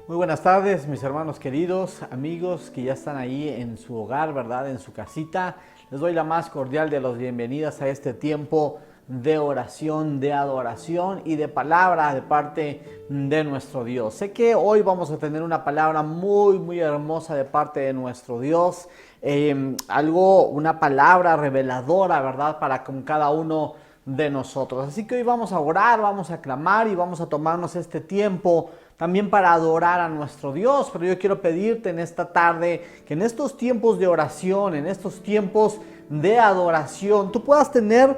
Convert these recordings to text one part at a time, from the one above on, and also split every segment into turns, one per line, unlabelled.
Muy buenas tardes, mis hermanos queridos, amigos que ya están ahí en su hogar, ¿verdad? En su casita. Les doy la más cordial de las bienvenidas a este tiempo de oración, de adoración y de palabra de parte de nuestro Dios. Sé que hoy vamos a tener una palabra muy hermosa de parte de nuestro Dios. Una palabra reveladora, ¿verdad? Para con cada uno de nosotros. Así que hoy vamos a orar, vamos a clamar y vamos a tomarnos este tiempo también para adorar a nuestro Dios. Pero yo quiero pedirte en esta tarde que en estos tiempos de oración, en estos tiempos de adoración, tú puedas tener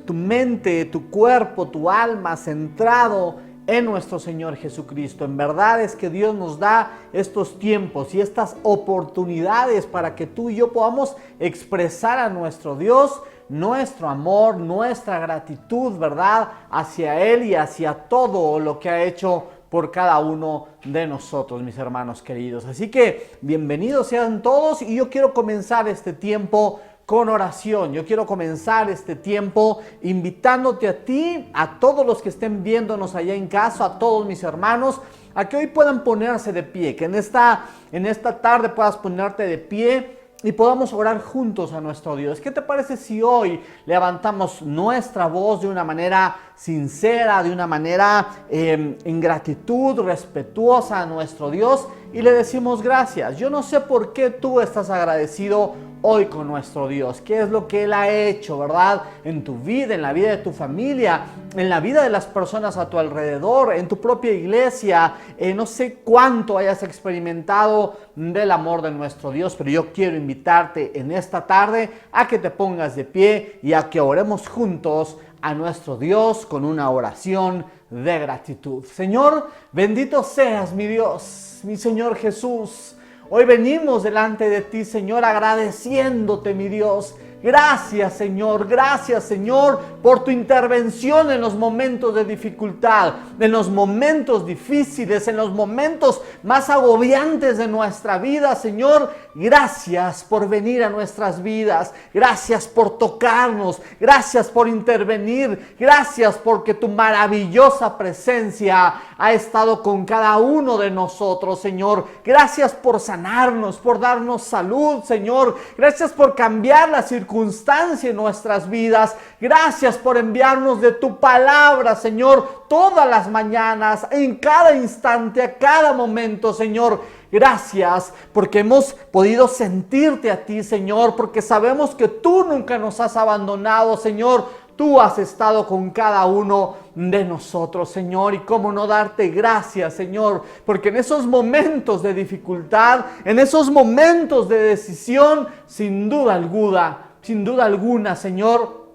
tu mente, tu cuerpo, tu alma centrado en nuestro Señor Jesucristo. En verdad es que Dios nos da estos tiempos y estas oportunidades para que tú y yo podamos expresar a nuestro Dios nuestro amor, nuestra gratitud, ¿verdad? Hacia Él y hacia todo lo que ha hecho por cada uno de nosotros, mis hermanos queridos. Así que bienvenidos sean todos y yo quiero comenzar este tiempo con oración. Yo quiero comenzar este tiempo invitándote a ti, a todos los que estén viéndonos allá en casa, a todos mis hermanos, a que hoy puedan ponerse de pie, que en esta tarde puedas ponerte de pie y podamos orar juntos a nuestro Dios. ¿Qué te parece si hoy levantamos nuestra voz de una manera sincera, de una manera en gratitud, respetuosa a nuestro Dios y le decimos gracias? Yo no sé por qué tú estás agradecido hoy con nuestro Dios. ¿Qué es lo que Él ha hecho, verdad? En tu vida, en la vida de tu familia, en la vida de las personas a tu alrededor, en tu propia iglesia. No sé cuánto hayas experimentado del amor de nuestro Dios, pero yo quiero invitarte en esta tarde a que te pongas de pie y a que oremos juntos a nuestro Dios con una oración de gratitud. Señor, bendito seas, mi Dios, mi Señor Jesús. Hoy venimos delante de ti, Señor, agradeciéndote, mi Dios. Gracias, Señor, por tu intervención en los momentos de dificultad, en los momentos difíciles, en los momentos más agobiantes de nuestra vida, Señor. Gracias por venir a nuestras vidas, gracias por tocarnos, gracias por intervenir, gracias porque tu maravillosa presencia ha estado con cada uno de nosotros, Señor. Gracias por sanarnos, por darnos salud, Señor. Gracias por cambiar la circunstancia en nuestras vidas. Gracias por enviarnos de tu palabra, Señor, todas las mañanas, en cada instante, a cada momento, Señor. Gracias porque hemos podido sentirte a ti, Señor, porque sabemos que tú nunca nos has abandonado, Señor. Tú has estado con cada uno de nosotros, Señor, y cómo no darte gracias, Señor, porque en esos momentos de dificultad, en esos momentos de decisión, sin duda alguna, Señor,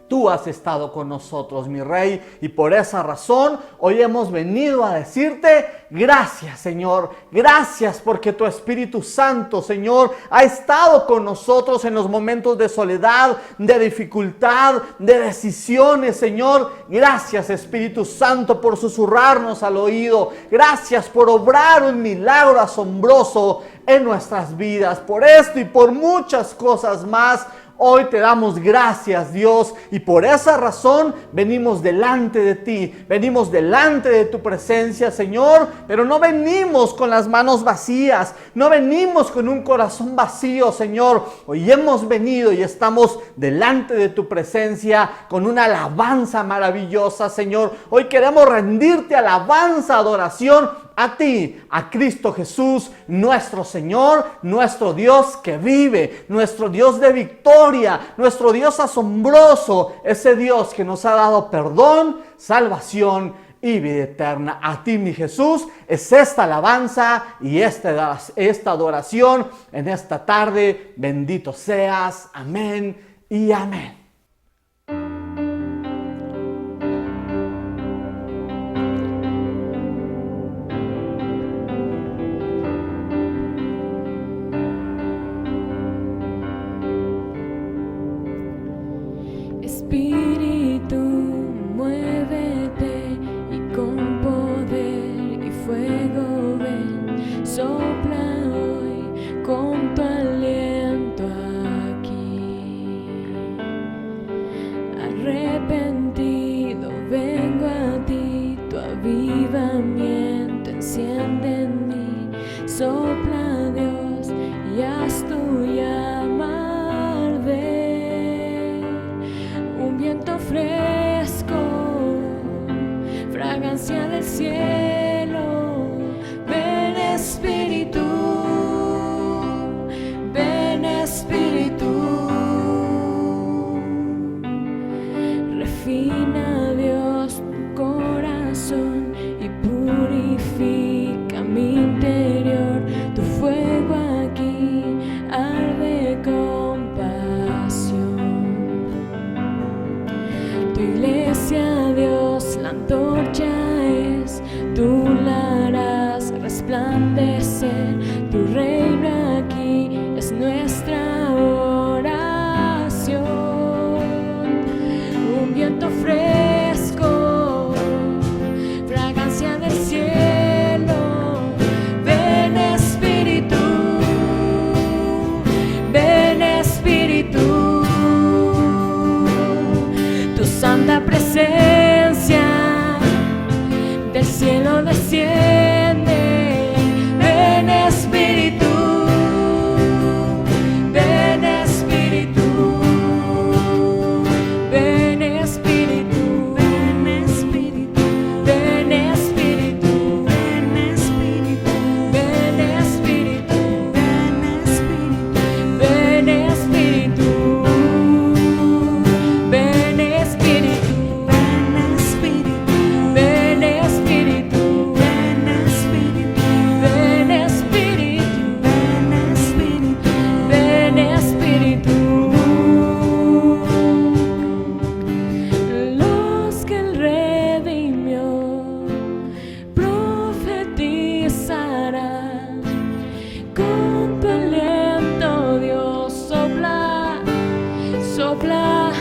tú has estado con nosotros, mi Rey, y por esa razón hoy hemos venido a decirte gracias, Señor. Gracias porque tu Espíritu Santo, Señor, ha estado con nosotros en los momentos de soledad, de dificultad, de decisiones, Señor. Gracias, Espíritu Santo, por susurrarnos al oído. Gracias por obrar un milagro asombroso en nuestras vidas. Por esto y por muchas cosas más, hoy te damos gracias, Dios, y por esa razón venimos delante de ti, venimos delante de tu presencia, Señor, pero no venimos con las manos vacías, no venimos con un corazón vacío, Señor. Hoy hemos venido y estamos delante de tu presencia con una alabanza maravillosa, Señor. Hoy queremos rendirte alabanza, adoración a ti, a Cristo Jesús, nuestro Señor, nuestro Dios que vive, nuestro Dios de victoria, nuestro Dios asombroso, ese Dios que nos ha dado perdón, salvación y vida eterna. A ti, mi Jesús, es esta alabanza y esta adoración en esta tarde. Bendito seas. Amén y amén.
Espíritu, muévete y con poder y fuego ven, sopla hoy con tu aliento aquí. Arrepentido vengo a ti, tu avivamiento enciende enciende en mí. Sopla Dios y haz tu llama arder. Un viento fresco, fragancia del cielo. Ven Espíritu, ven Espíritu. Refina Dios tu corazón y purifica mi interior. Tu fuego aquí arde con pasión. Tu iglesia, Dios, la antorcha es. Tú la harás resplandecer. Tu reino aquí es nuestra oración. Un viento fresco, fragancia del cielo. Ven Espíritu, ven Espíritu. Tu santa presencia del cielo desciende. Ven Espíritu, ven Espíritu. Ven Espíritu, ven Espíritu. Ven Espíritu, ven Espíritu. Ven Espíritu, ven Espíritu. Ven Espíritu, ven Espíritu. Ven Espíritu, ven Espíritu. Ven Espíritu, ven Espíritu. Ven Espíritu. Los que Él redimió profetizarán. Con tu aliento, Dios, sopla, sopla,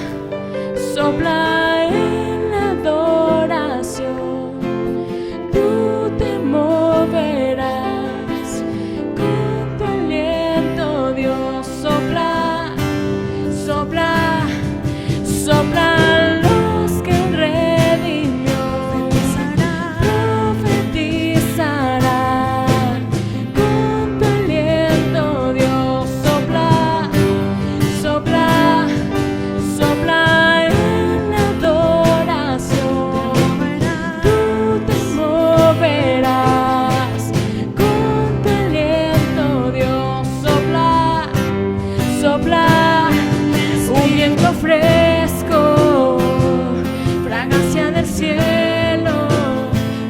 sopla en la adoración. Tú te moverás. Con tu aliento, Dios, sopla, sopla, sopla. Los que Él redimió profetizarán. Con tu aliento, Dios, sopla, sopla, sopla en la adoración. Tú te moverás. Con tu aliento, Dios, sopla, sopla. Un viento fresco, fragancia del cielo.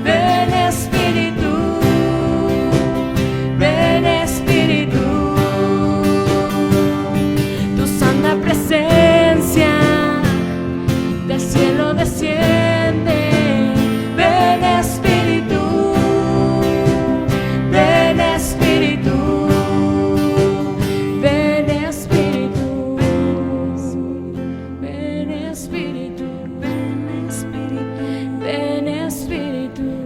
Ven Espíritu, ven Espíritu. Tu santa presencia del cielo desciende. Ven Espíritu, ven Espíritu. Ven Espíritu, ven Espíritu. Ven Espíritu, ven Espíritu. Ven Espíritu,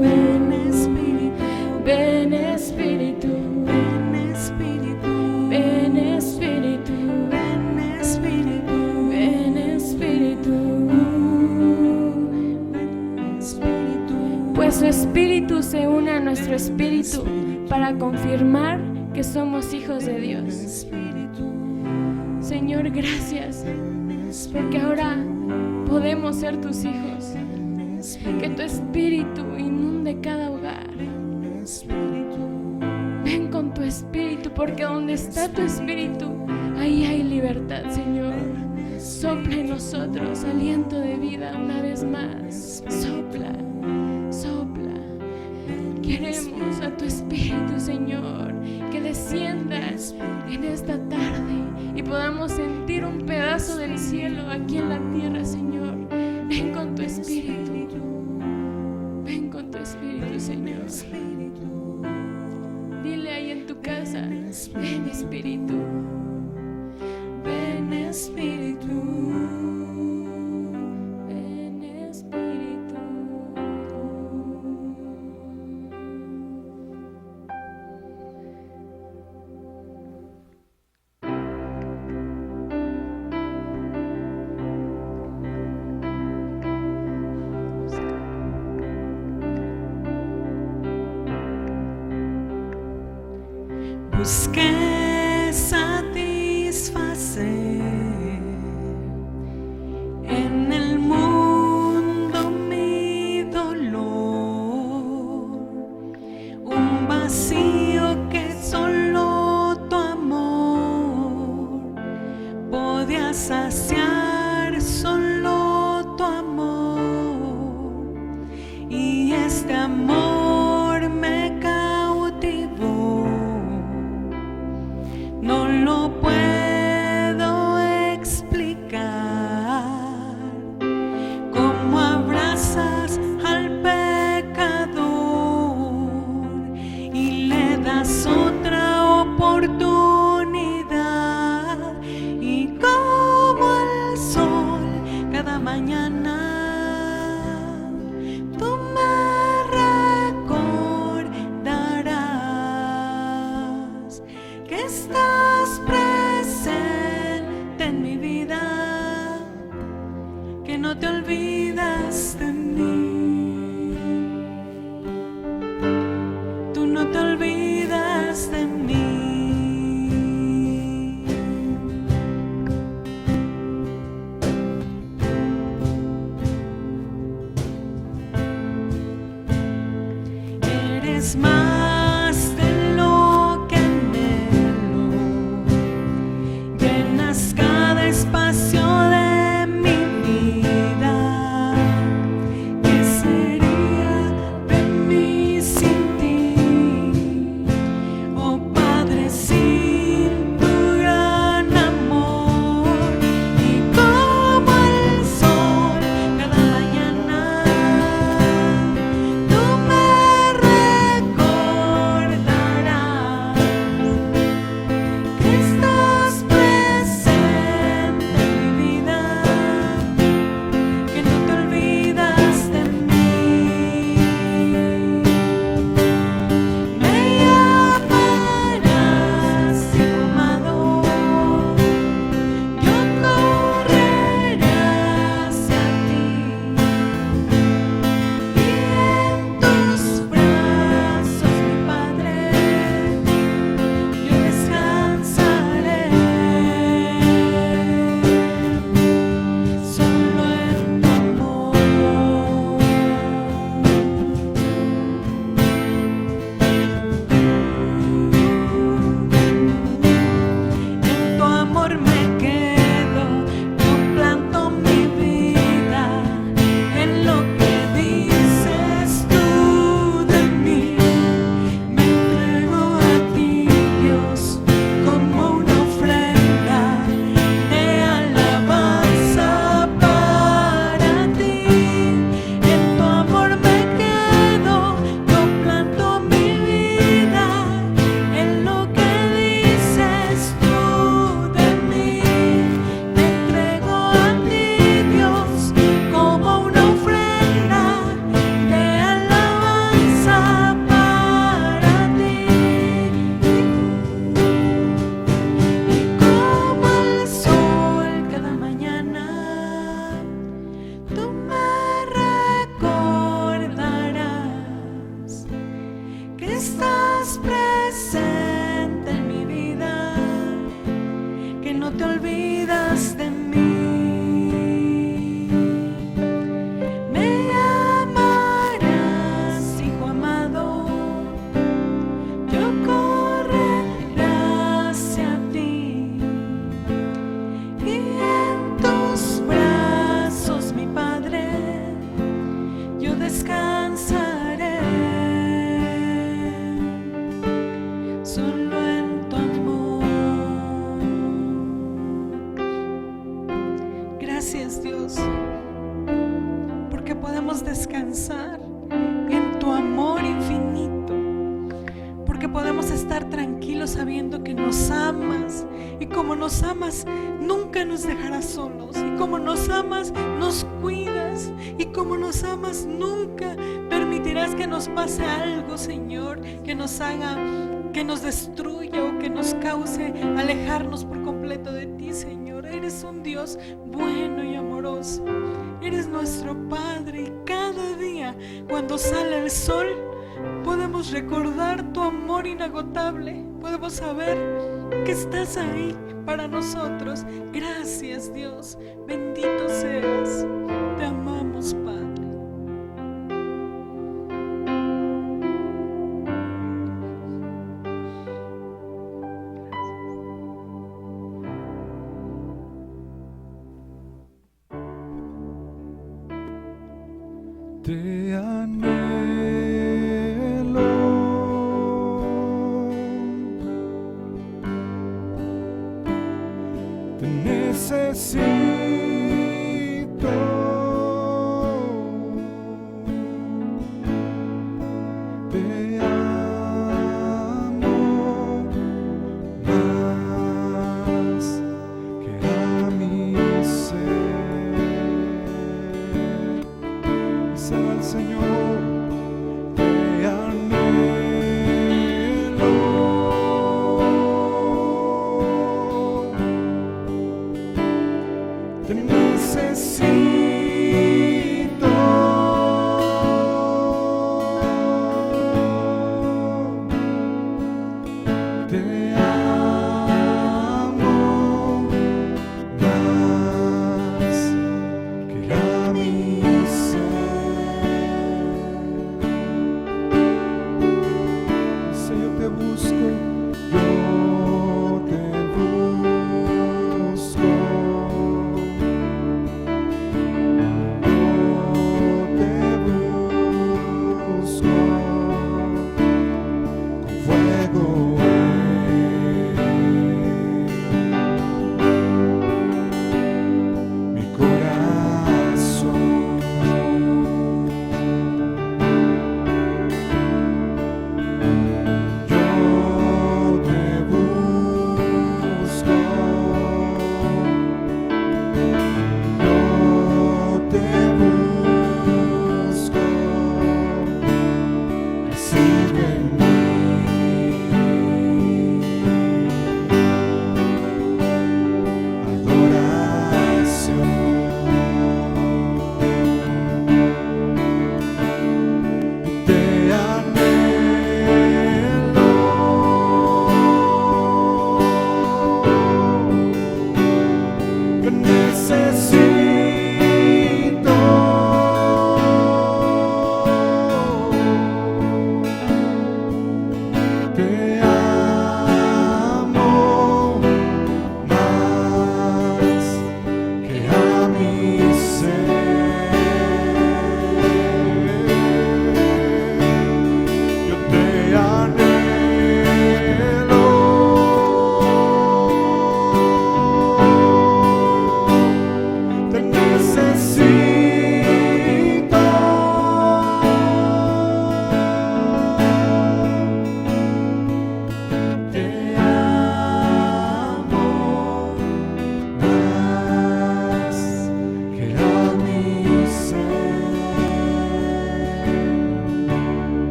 ven Espíritu. Ven Espíritu, ven Espíritu. Ven Espíritu, ven Espíritu. Ven Espíritu, pues su espíritu se une a nuestro espíritu para confirmar que somos hijos de Dios. Señor, gracias, porque ahora podemos ser tus hijos. Que tu espíritu inunde cada hogar. Ven con tu espíritu, porque donde está tu espíritu, ahí hay libertad, Señor. Sopla en nosotros aliento de vida una vez más. Sopla, sopla. Queremos a tu espíritu, Señor, que desciendas en esta tarde y podamos sentir un pedazo del cielo aquí en la tierra, Señor. Ven con tu espíritu. Ven con tu espíritu, Señor. Dile ahí en tu casa, ven Espíritu. Ven Espíritu. Ven Espíritu.
busqué satisfacer en el mundo mi dolor, un vacío que solo tu amor podía saciar, solo tu amor, y este amor me cautivó. No lo puedo explicar, cómo abrazas al pecador y le das otra oportunidad, y como el sol cada mañana tú me recordarás que estás presente en mi vida, que no te olvidas de mí. Tú no te olvidas de mí. Eres más de lo que anhelo, llenas cada espacio de mi vida. ¿Qué sería de mí sin ti? Oh Padre, sin tu gran amor, y como el sol cada mañana tú me recordarás que estás presente en mi vida, que no te olvidas de mí. Me llamarás hijo amado, yo correré hacia ti, y en tus brazos, mi Padre, yo descansaré. Solo en tu amor. En tu amor me quedo, yo planto mi vida en lo que dices tú de mí. Me entrego a ti, Dios, como una ofrenda de alabanza para ti. En tu amor me quedo, yo planto mi vida en lo que dices tú de mí. Me entrego a ti, Dios, como una ofrenda de alabanza para ti. Y como el sol cada mañana tú me recordarás que estás presente en mi vida, que no te olvidas de mí. Me llamarás hijo amado, yo correré hacia ti, y en tus brazos, mi Padre, yo descansaré. Solo en tu amor. Gracias, Dios, porque podemos descansar en tu amor infinito, porque podemos estar tranquilos sabiendo que nos amas, y como nos amas nunca nos dejarás solos, y como nos amas nos cuidas, y como nos amas nunca permitirás que nos pase algo, Señor, que nos haga, que nos destruya o que nos cause alejarnos por completo de ti, Señor. Eres un Dios bueno y amoroso, eres nuestro Padre, y cada día cuando sale el sol podemos recordar tu amor inagotable, podemos saber que estás ahí para nosotros. Gracias, Dios, bendito seas, te amamos, Padre.
Te anhelo, te necesito, te amo más que a mi ser. Dice al Señor, te anhelo, te necesito, te amo más que a mi ser. Dice, yo te busco, yo te busco.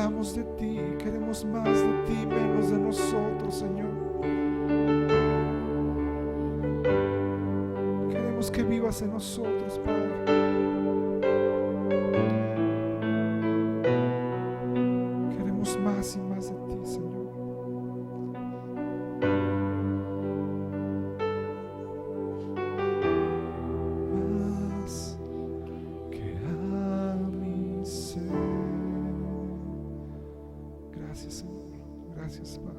Necesitamos de ti, queremos más de ti, menos de nosotros, Señor. Queremos que vivas en nosotros, Padre. Queremos más y más de ti, Señor. Más que a mi ser. Gracias, Señor. Gracias, Padre.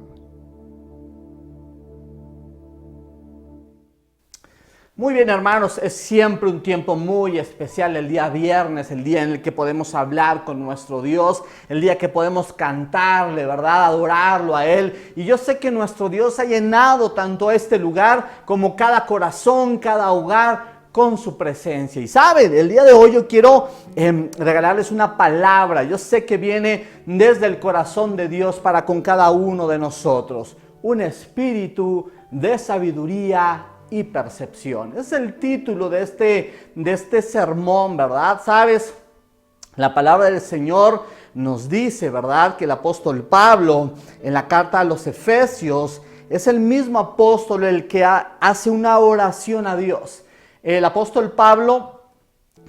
Muy bien, hermanos, es siempre un tiempo muy especial el día viernes, el día en el que podemos hablar con nuestro Dios, el día que podemos cantarle, ¿verdad? Adorarlo a Él. Y yo sé que nuestro Dios ha llenado tanto este lugar como cada corazón, cada hogar con su presencia. Y saben, el día de hoy yo quiero regalarles una palabra. Yo sé que viene desde el corazón de Dios para con cada uno de nosotros. Un espíritu de sabiduría y percepción. Es el título de este sermón, ¿verdad? Sabes, la palabra del Señor nos dice, ¿verdad?, que el apóstol Pablo en la carta a los Efesios es el mismo apóstol el que hace una oración a Dios. El apóstol Pablo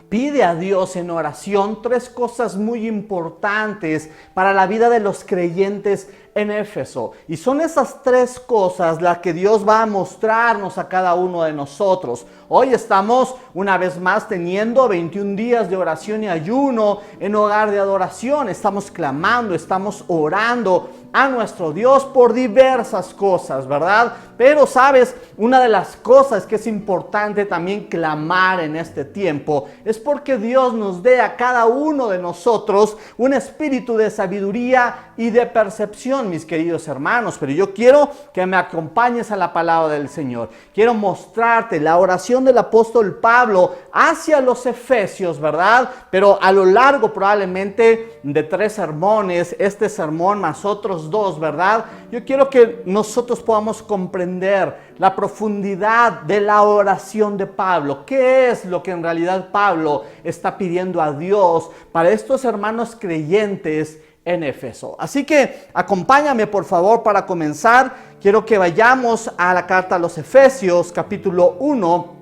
pide a Dios en oración 3 cosas muy importantes para la vida de los creyentes en Éfeso. Y son esas 3 cosas las que Dios va a mostrarnos a cada uno de nosotros. Hoy estamos una vez más teniendo 21 días de oración y ayuno en Hogar de Adoración. Estamos clamando, estamos orando a nuestro Dios por diversas cosas, ¿verdad? Pero sabes, una de las cosas que es importante también clamar en este tiempo es porque Dios nos dé a cada uno de nosotros un espíritu de sabiduría y de percepción, mis queridos hermanos. Pero yo quiero que me acompañes a la palabra del Señor. Quiero mostrarte la oración del apóstol Pablo hacia los Efesios, ¿verdad? Pero a lo largo probablemente de 3 sermones, este sermón más otros 2, ¿verdad? Yo quiero que nosotros podamos comprender la profundidad de la oración de Pablo. ¿Qué es lo que en realidad Pablo está pidiendo a Dios para estos hermanos creyentes en Éfeso? Así que acompáñame, por favor, para comenzar. Quiero que vayamos a la carta a los Efesios, capítulo 1,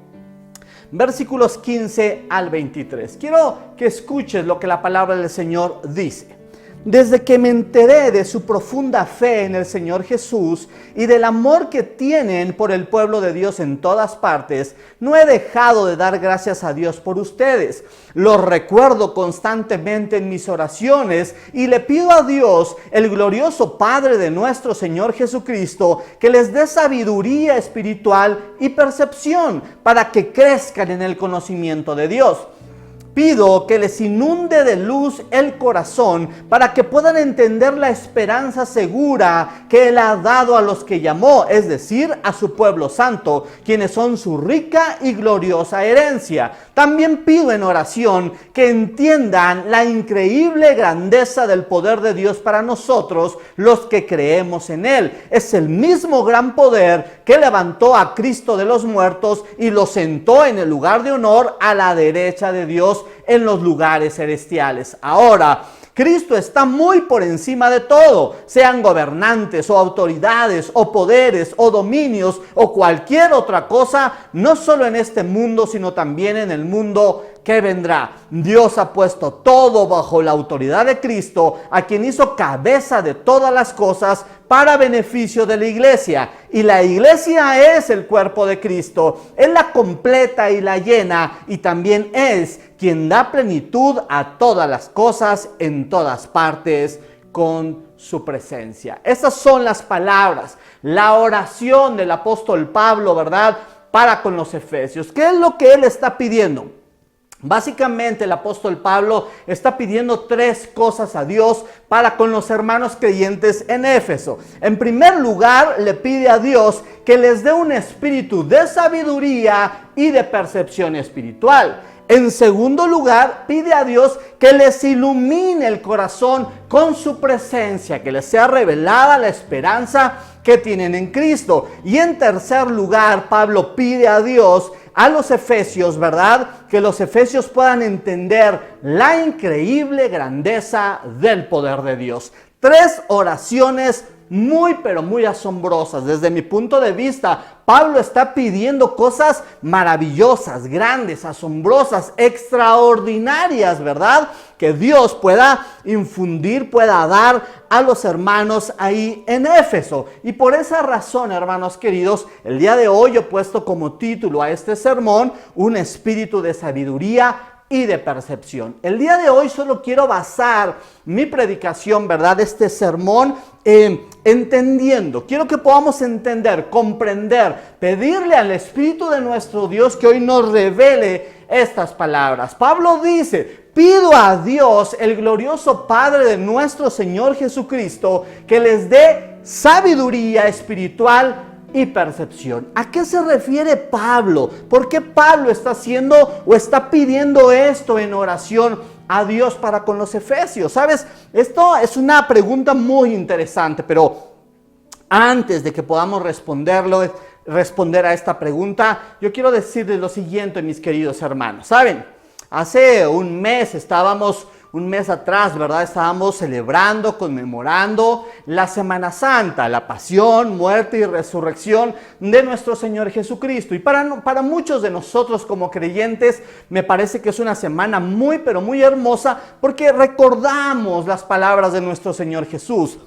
versículos 15 al 23. Quiero que escuches lo que la palabra del Señor dice. Desde que me enteré de su profunda fe en el Señor Jesús y del amor que tienen por el pueblo de Dios en todas partes, no he dejado de dar gracias a Dios por ustedes. Los recuerdo constantemente en mis oraciones y le pido a Dios, el glorioso Padre de nuestro Señor Jesucristo, que les dé sabiduría espiritual y percepción para que crezcan en el conocimiento de Dios. Pido que les inunde de luz el corazón para que puedan entender la esperanza segura que Él ha dado a los que llamó, es decir, a su pueblo santo, quienes son su rica y gloriosa herencia. También pido en oración que entiendan la increíble grandeza del poder de Dios para nosotros, los que creemos en Él. Es el mismo gran poder que levantó a Cristo de los muertos y lo sentó en el lugar de honor a la derecha de Dios en los lugares celestiales. Ahora, Cristo está muy por encima de todo, sean gobernantes o autoridades o poderes o dominios o cualquier otra cosa, no solo en este mundo, sino también en el mundo que vendrá. Dios ha puesto todo bajo la autoridad de Cristo, a quien hizo cabeza de todas las cosas para beneficio de la iglesia. Y la iglesia es el cuerpo de Cristo. Él la completa y la llena, y también es quien da plenitud a todas las cosas en todas partes con su presencia. Esas son las palabras, la oración del apóstol Pablo, ¿verdad?, para con los Efesios. ¿Qué es lo que él está pidiendo? Básicamente el apóstol Pablo está pidiendo 3 cosas a Dios para con los hermanos creyentes en Éfeso. En primer lugar, le pide a Dios que les dé un espíritu de sabiduría y de percepción espiritual. En segundo lugar, pide a Dios que les ilumine el corazón con su presencia, que les sea revelada la esperanza que tienen en Cristo. Y en tercer lugar, Pablo pide a Dios a los efesios, ¿verdad? Que los efesios puedan entender la increíble grandeza del poder de Dios. 3 oraciones muy pero muy asombrosas. Desde mi punto de vista, Pablo está pidiendo cosas maravillosas, grandes, asombrosas, extraordinarias, ¿verdad? Que Dios pueda infundir, pueda dar a los hermanos ahí en Éfeso. Y por esa razón, hermanos queridos, el día de hoy he puesto como título a este sermón, un espíritu de sabiduría y de percepción. El día de hoy solo quiero basar mi predicación, ¿verdad? Este sermón entendiendo. Quiero que podamos entender, comprender, pedirle al Espíritu de nuestro Dios que hoy nos revele estas palabras. Pablo dice: pido a Dios, el glorioso Padre de nuestro Señor Jesucristo, que les dé sabiduría espiritual y percepción. ¿A qué se refiere Pablo? ¿Por qué Pablo está haciendo o está pidiendo esto en oración a Dios para con los efesios? ¿Sabes? Esto es una pregunta muy interesante, pero antes de que podamos responder a esta pregunta, yo quiero decirles lo siguiente, mis queridos hermanos. ¿Saben? Hace un mes atrás, ¿verdad? Estábamos celebrando, conmemorando la Semana Santa, la pasión, muerte y resurrección de nuestro Señor Jesucristo. Y para muchos de nosotros como creyentes, me parece que es una semana muy, pero muy hermosa, porque recordamos las palabras de nuestro Señor Jesús,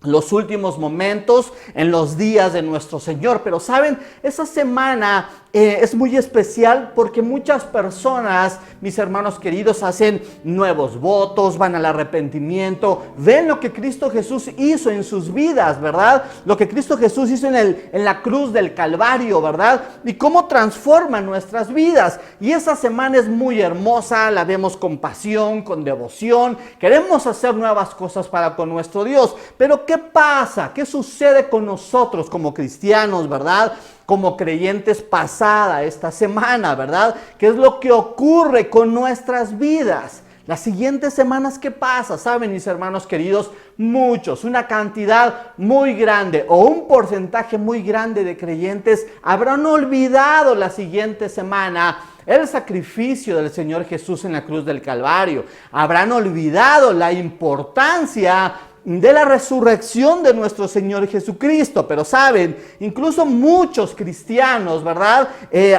los últimos momentos en los días de nuestro Señor. Pero saben, esa semana es muy especial porque muchas personas, mis hermanos queridos, hacen nuevos votos, van al arrepentimiento, ven lo que Cristo Jesús hizo en sus vidas, ¿verdad? Lo que Cristo Jesús hizo en la cruz del Calvario, ¿verdad? Y cómo transforma nuestras vidas. Y esa semana es muy hermosa, la vemos con pasión, con devoción, queremos hacer nuevas cosas para con nuestro Dios. Pero ¿qué pasa? ¿Qué sucede con nosotros como cristianos, verdad? Como creyentes pasada esta semana, ¿verdad? ¿Qué es lo que ocurre con nuestras vidas? Las siguientes semanas, ¿qué pasa? Saben, mis hermanos queridos, muchos, una cantidad muy grande o un porcentaje muy grande de creyentes habrán olvidado la siguiente semana el sacrificio del Señor Jesús en la cruz del Calvario. Habrán olvidado la importancia de la resurrección de nuestro Señor Jesucristo. Pero saben, incluso muchos cristianos, ¿verdad?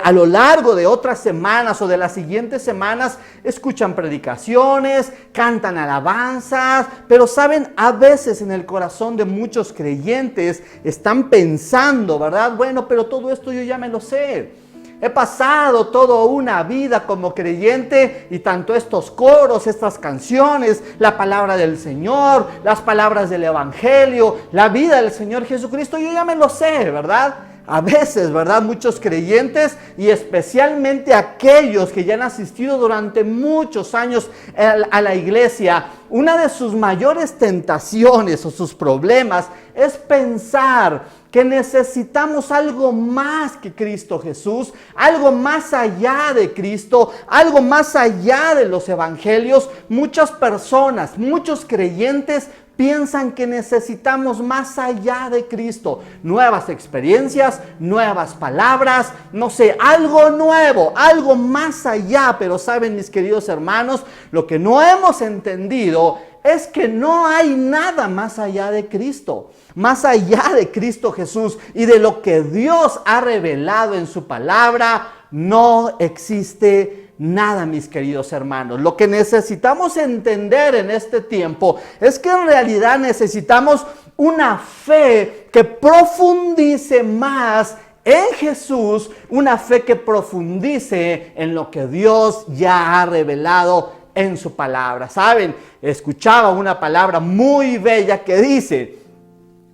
A lo largo de otras semanas o de las siguientes semanas escuchan predicaciones, cantan alabanzas, pero saben, a veces en el corazón de muchos creyentes están pensando, ¿verdad? Bueno, pero todo esto yo ya me lo sé. He pasado toda una vida como creyente y tanto estos coros, estas canciones, la palabra del Señor, las palabras del Evangelio, la vida del Señor Jesucristo, yo ya me lo sé, ¿verdad? A veces, ¿verdad? Muchos creyentes y especialmente aquellos que ya han asistido durante muchos años a la iglesia, una de sus mayores tentaciones o sus problemas es pensar que necesitamos algo más que Cristo Jesús, algo más allá de Cristo, algo más allá de los evangelios. Muchas personas, muchos creyentes piensan que necesitamos más allá de Cristo, nuevas experiencias, nuevas palabras, no sé, algo nuevo, algo más allá. Pero saben, mis queridos hermanos, lo que no hemos entendido es que no hay nada más allá de Cristo, más allá de Cristo Jesús y de lo que Dios ha revelado en su palabra. No existe nada, mis queridos hermanos. Lo que necesitamos entender en este tiempo es que en realidad necesitamos una fe que profundice más en Jesús, una fe que profundice en lo que Dios ya ha revelado en su palabra. Saben, escuchaba una palabra muy bella que dice: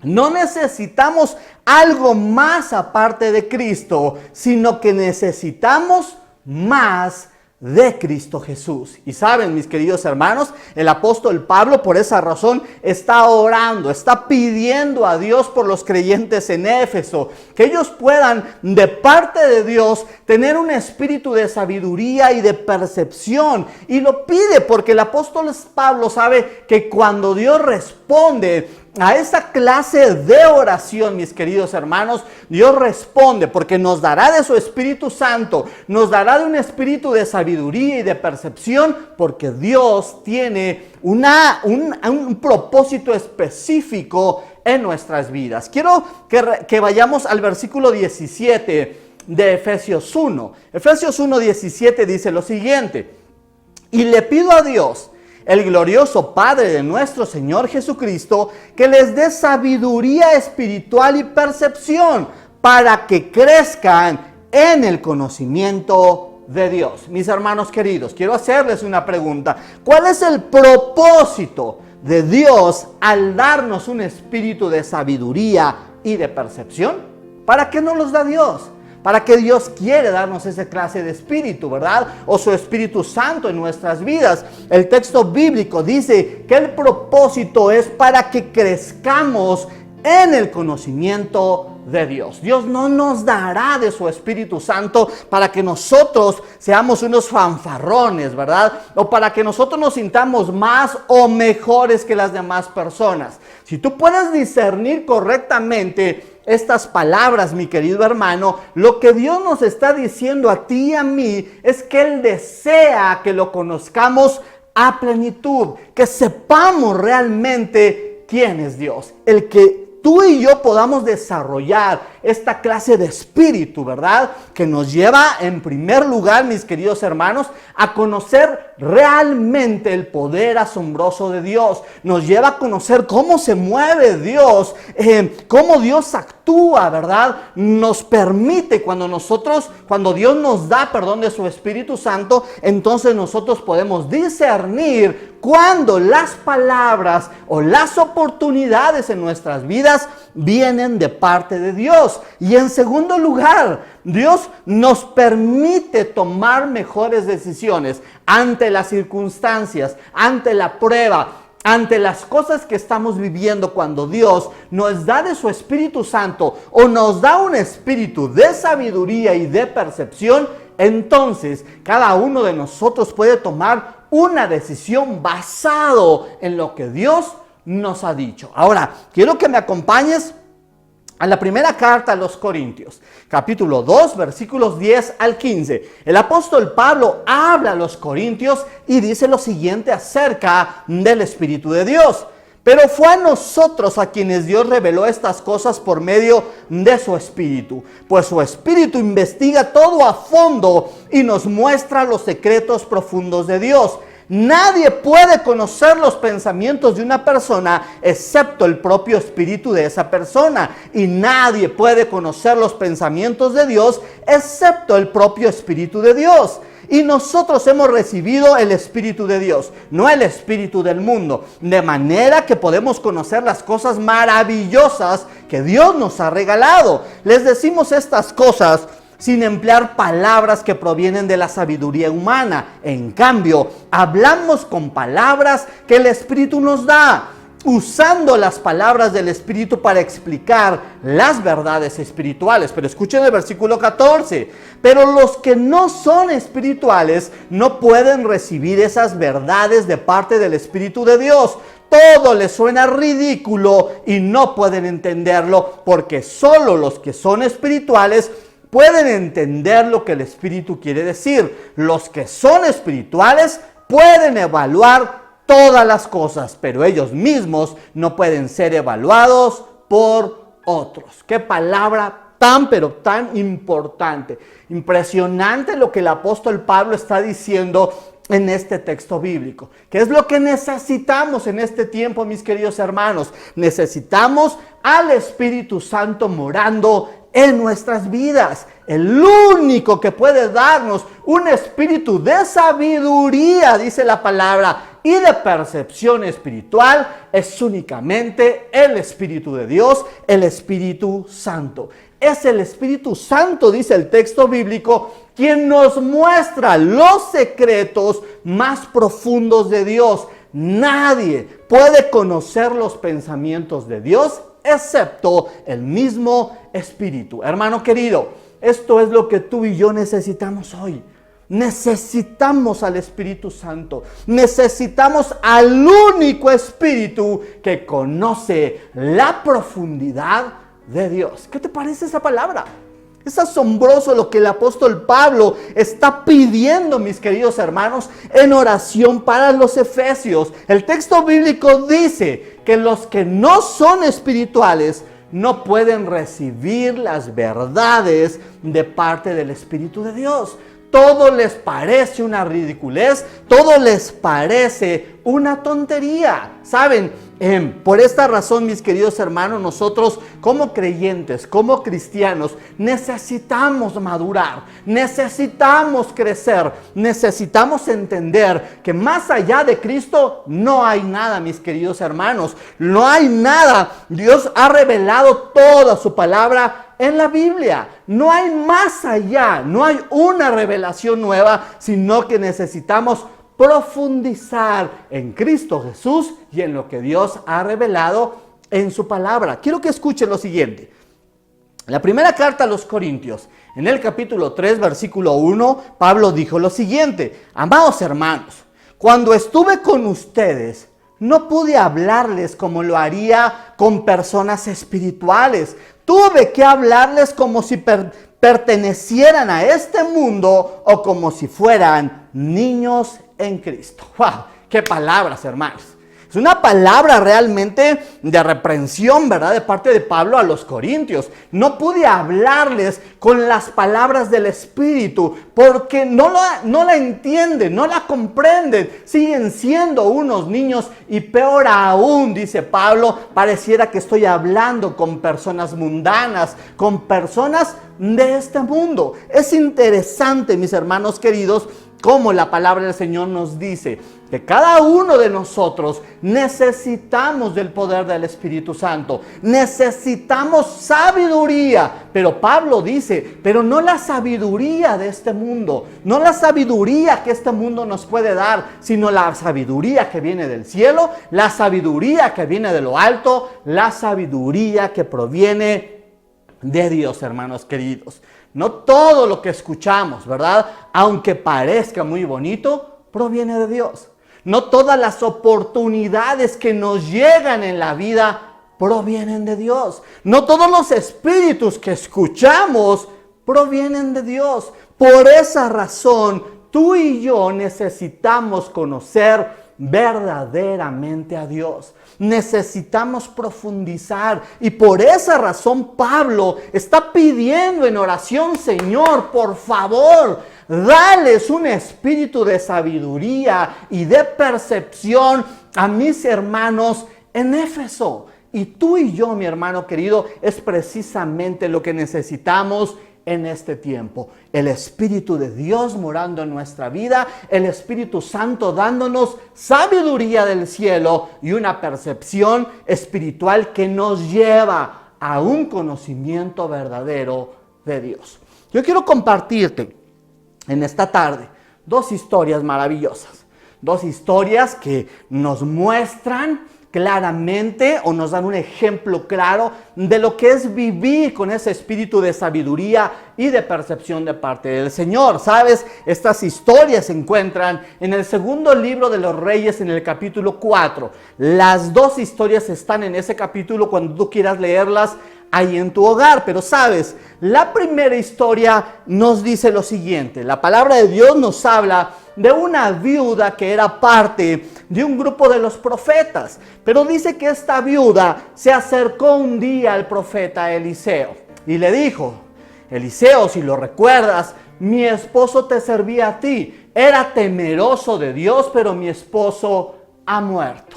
no necesitamos algo más aparte de Cristo, sino que necesitamos más de Cristo Jesús. Y saben, mis queridos hermanos, el apóstol Pablo por esa razón está orando, está pidiendo a Dios por los creyentes en Éfeso, que ellos puedan de parte de Dios tener un espíritu de sabiduría y de percepción. Y lo pide porque el apóstol Pablo sabe que cuando Dios responde a esa clase de oración, mis queridos hermanos, Dios responde porque nos dará de su Espíritu Santo, nos dará de un espíritu de sabiduría y de percepción, porque Dios tiene un propósito específico en nuestras vidas. Quiero que vayamos al versículo 17 de Efesios 1. Efesios 1:17 dice lo siguiente: y le pido a Dios, el glorioso Padre de nuestro Señor Jesucristo, que les dé sabiduría espiritual y percepción para que crezcan en el conocimiento de Dios. Mis hermanos queridos, quiero hacerles una pregunta. ¿Cuál es el propósito de Dios al darnos un espíritu de sabiduría y de percepción? ¿Para qué nos los da Dios? ¿Para qué Dios quiere darnos esa clase de espíritu, verdad? O su Espíritu Santo en nuestras vidas. El texto bíblico dice que el propósito es para que crezcamos en el conocimiento de Dios. Dios no nos dará de su Espíritu Santo para que nosotros seamos unos fanfarrones, ¿verdad? O para que nosotros nos sintamos más o mejores que las demás personas. Si tú puedes discernir correctamente estas palabras, mi querido hermano, lo que Dios nos está diciendo a ti y a mí es que Él desea que lo conozcamos a plenitud, que sepamos realmente quién es Dios, el que tú y yo podamos desarrollar esta clase de espíritu, ¿verdad? Que nos lleva en primer lugar, mis queridos hermanos, a conocer realmente el poder asombroso de Dios. Nos lleva a conocer cómo se mueve Dios, cómo Dios actúa, ¿verdad? Nos permite cuando Dios nos da, de su Espíritu Santo, entonces nosotros podemos discernir cuando las palabras o las oportunidades en nuestras vidas vienen de parte de Dios. Y en segundo lugar, Dios nos permite tomar mejores decisiones ante las circunstancias, ante la prueba, ante las cosas que estamos viviendo. Cuando Dios nos da de su Espíritu Santo o nos da un espíritu de sabiduría y de percepción, entonces cada uno de nosotros puede tomar una decisión basado en lo que Dios nos ha dicho. Ahora, quiero que me acompañes a la primera carta a los Corintios, capítulo 2, versículos 10 al 15. El apóstol Pablo habla a los Corintios y dice lo siguiente acerca del Espíritu de Dios. Pero fue a nosotros a quienes Dios reveló estas cosas por medio de su Espíritu. Pues su Espíritu investiga todo a fondo y nos muestra los secretos profundos de Dios. Nadie puede conocer los pensamientos de una persona excepto el propio espíritu de esa persona. Y nadie puede conocer los pensamientos de Dios excepto el propio espíritu de Dios. Y nosotros hemos recibido el Espíritu de Dios, no el espíritu del mundo, de manera que podemos conocer las cosas maravillosas que Dios nos ha regalado. Les decimos estas cosas sin emplear palabras que provienen de la sabiduría humana. En cambio, hablamos con palabras que el Espíritu nos da, usando las palabras del Espíritu para explicar las verdades espirituales. Pero escuchen el versículo 14. Pero los que no son espirituales no pueden recibir esas verdades de parte del Espíritu de Dios. Todo les suena ridículo y no pueden entenderlo, porque solo los que son espirituales pueden entender lo que el Espíritu quiere decir. Los que son espirituales pueden evaluar todas las cosas, pero ellos mismos no pueden ser evaluados por otros. Qué palabra pero tan importante. Impresionante lo que el apóstol Pablo está diciendo en este texto bíblico. ¿Qué es lo que necesitamos en este tiempo, mis queridos hermanos? Necesitamos al Espíritu Santo morando en nuestras vidas. El único que puede darnos un espíritu de sabiduría, dice la palabra, y de percepción espiritual es únicamente el Espíritu de Dios, el Espíritu Santo. Es el Espíritu Santo, dice el texto bíblico, quien nos muestra los secretos más profundos de Dios. Nadie puede conocer los pensamientos de Dios excepto el mismo Espíritu. Hermano querido, esto es lo que tú y yo necesitamos hoy. Necesitamos al Espíritu Santo. Necesitamos al único Espíritu que conoce la profundidad de Dios. ¿Qué te parece esa palabra? Es asombroso lo que el apóstol Pablo está pidiendo, mis queridos hermanos, en oración para los efesios. El texto bíblico dice que los que no son espirituales no pueden recibir las verdades de parte del Espíritu de Dios. Todo les parece una ridiculez, todo les parece una tontería. ¿Saben? Por esta razón, mis queridos hermanos, nosotros como creyentes, como cristianos, necesitamos madurar, necesitamos crecer, necesitamos entender que más allá de Cristo no hay nada, mis queridos hermanos, no hay nada. Dios ha revelado toda su palabra en la Biblia. No hay más allá, no hay una revelación nueva, sino que necesitamos profundizar en Cristo Jesús y en lo que Dios ha revelado en su palabra. Quiero que escuchen lo siguiente. La primera carta a los Corintios, en el capítulo 3, versículo 1, Pablo dijo lo siguiente: amados hermanos, cuando estuve con ustedes, no pude hablarles como lo haría con personas espirituales. Tuve que hablarles como si pertenecieran a este mundo o como si fueran niños en Cristo. ¡Wow! ¡Qué palabras, hermanos! Es una palabra realmente de reprensión, ¿verdad? De parte de Pablo a los corintios. No pude hablarles con las palabras del Espíritu porque no la entienden, no la comprenden. Siguen siendo unos niños y peor aún, dice Pablo, pareciera que estoy hablando con personas mundanas, con personas de este mundo. Es interesante, mis hermanos queridos, cómo la palabra del Señor nos dice que cada uno de nosotros necesitamos del poder del Espíritu Santo. Necesitamos sabiduría. Pero Pablo dice, pero no la sabiduría de este mundo, no la sabiduría que este mundo nos puede dar, sino la sabiduría que viene del cielo, la sabiduría que viene de lo alto, la sabiduría que proviene de Dios, hermanos queridos. No todo lo que escuchamos, ¿verdad? Aunque parezca muy bonito, proviene de Dios. No todas las oportunidades que nos llegan en la vida provienen de Dios. No todos los espíritus que escuchamos provienen de Dios. Por esa razón, tú y yo necesitamos conocer verdaderamente a Dios. Necesitamos profundizar y por esa razón Pablo está pidiendo en oración: Señor, por favor, dales un espíritu de sabiduría y de percepción a mis hermanos en Éfeso. Y tú y yo, mi hermano querido, es precisamente lo que necesitamos en este tiempo. El Espíritu de Dios morando en nuestra vida, el Espíritu Santo dándonos sabiduría del cielo y una percepción espiritual que nos lleva a un conocimiento verdadero de Dios. Yo quiero compartirte en esta tarde dos historias maravillosas, dos historias que nos muestran claramente o nos dan un ejemplo claro de lo que es vivir con ese espíritu de sabiduría y de percepción de parte del Señor. ¿Sabes? Estas historias se encuentran en el segundo libro de los Reyes, en el capítulo 4. Las dos historias están en ese capítulo cuando tú quieras leerlas ahí en tu hogar. Pero sabes, la primera historia nos dice lo siguiente: la palabra de Dios nos habla de una viuda que era parte de un grupo de los profetas. Pero dice que esta viuda se acercó un día al profeta Eliseo y le dijo: Eliseo, si lo recuerdas, mi esposo te servía a ti. Era temeroso de Dios, pero mi esposo ha muerto.